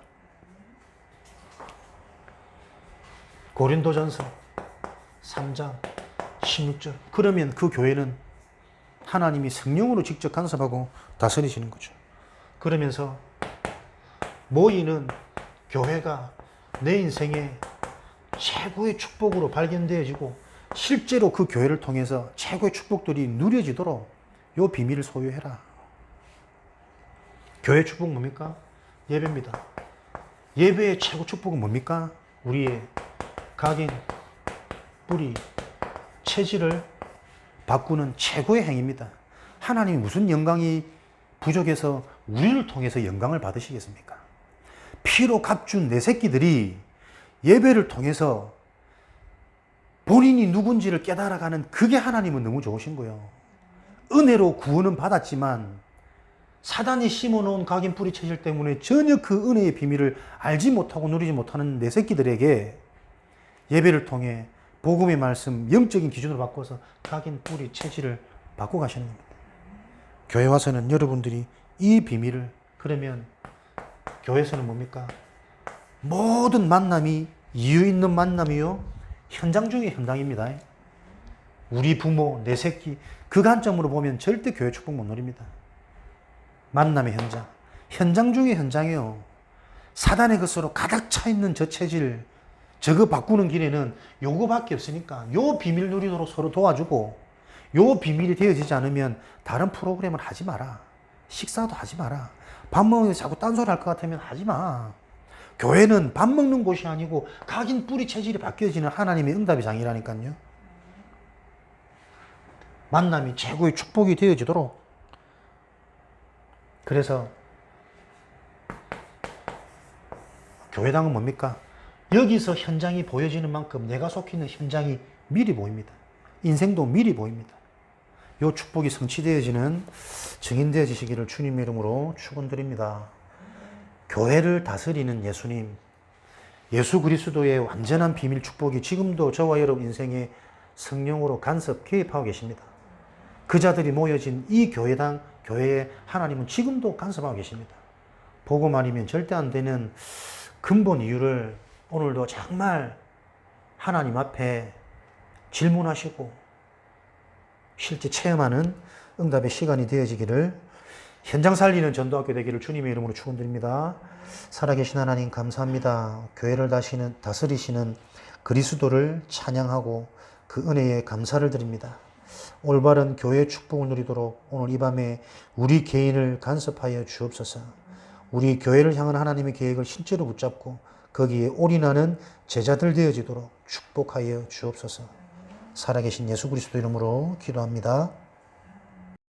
고린도전서 3장 16절 그러면 그 교회는 하나님이 성령으로 직접 간섭하고 다스리시는 거죠. 그러면서 모이는 교회가 내 인생의 최고의 축복으로 발견되어지고 실제로 그 교회를 통해서 최고의 축복들이 누려지도록 요 비밀을 소유해라. 교회 축복 뭡니까? 예배입니다. 예배의 최고 축복은 뭡니까? 우리의 각인, 뿌리, 체질을 바꾸는 최고의 행위입니다. 하나님이 무슨 영광이 부족해서 우리를 통해서 영광을 받으시겠습니까? 피로 값준 내 새끼들이 예배를 통해서 본인이 누군지를 깨달아가는 그게 하나님은 너무 좋으신 거예요. 은혜로 구원은 받았지만 사단이 심어놓은 각인 뿌리 체질 때문에 전혀 그 은혜의 비밀을 알지 못하고 누리지 못하는 내 새끼들에게 예배를 통해 복음의 말씀, 영적인 기준으로 바꿔서 각인 뿌리 체질을 바꿔 가시는 겁니다. 교회 와서는 여러분들이 이 비밀을 그러면 교회에서는 뭡니까? 모든 만남이 이유 있는 만남이요. 현장 중에 현장입니다. 우리 부모, 내 새끼 그 관점으로 보면 절대 교회 축복 못 누립니다. 만남의 현장. 현장 중에 현장이요. 사단의 것으로 가득 차 있는 저 체질 저거 바꾸는 길에는 요거밖에 없으니까 요 비밀 누리도록 서로 도와주고 요 비밀이 되어지지 않으면 다른 프로그램을 하지 마라. 식사도 하지 마라. 밥 먹으면서 자꾸 딴소리 할 것 같으면 하지 마. 교회는 밥 먹는 곳이 아니고 각인 뿌리 체질이 바뀌어지는 하나님의 응답의 장이라니까요. 만남이 최고의 축복이 되어지도록. 그래서 교회당은 뭡니까? 여기서 현장이 보여지는 만큼 내가 속해 있는 현장이 미리 보입니다. 인생도 미리 보입니다. 이 축복이 성취되어지는 증인되어지시기를 주님의 이름으로 축원드립니다. 교회를 다스리는 예수님, 예수 그리스도의 완전한 비밀 축복이 지금도 저와 여러분 인생에 성령으로 간섭 개입하고 계십니다. 그 자들이 모여진 이 교회당, 교회에 하나님은 지금도 간섭하고 계십니다. 복음 아니면 절대 안 되는 근본 이유를 오늘도 정말 하나님 앞에 질문하시고 실제 체험하는 응답의 시간이 되어지기를, 현장 살리는 전도학교 되기를 주님의 이름으로 축원드립니다. 살아계신 하나님 감사합니다. 교회를 다스리시는 그리스도를 찬양하고 그 은혜에 감사를 드립니다. 올바른 교회의 축복을 누리도록 오늘 이 밤에 우리 개인을 간섭하여 주옵소서. 우리 교회를 향한 하나님의 계획을 실제로 붙잡고 거기에 올인하는 제자들 되어지도록 축복하여 주옵소서. 살아계신 예수 그리스도 이름으로 기도합니다.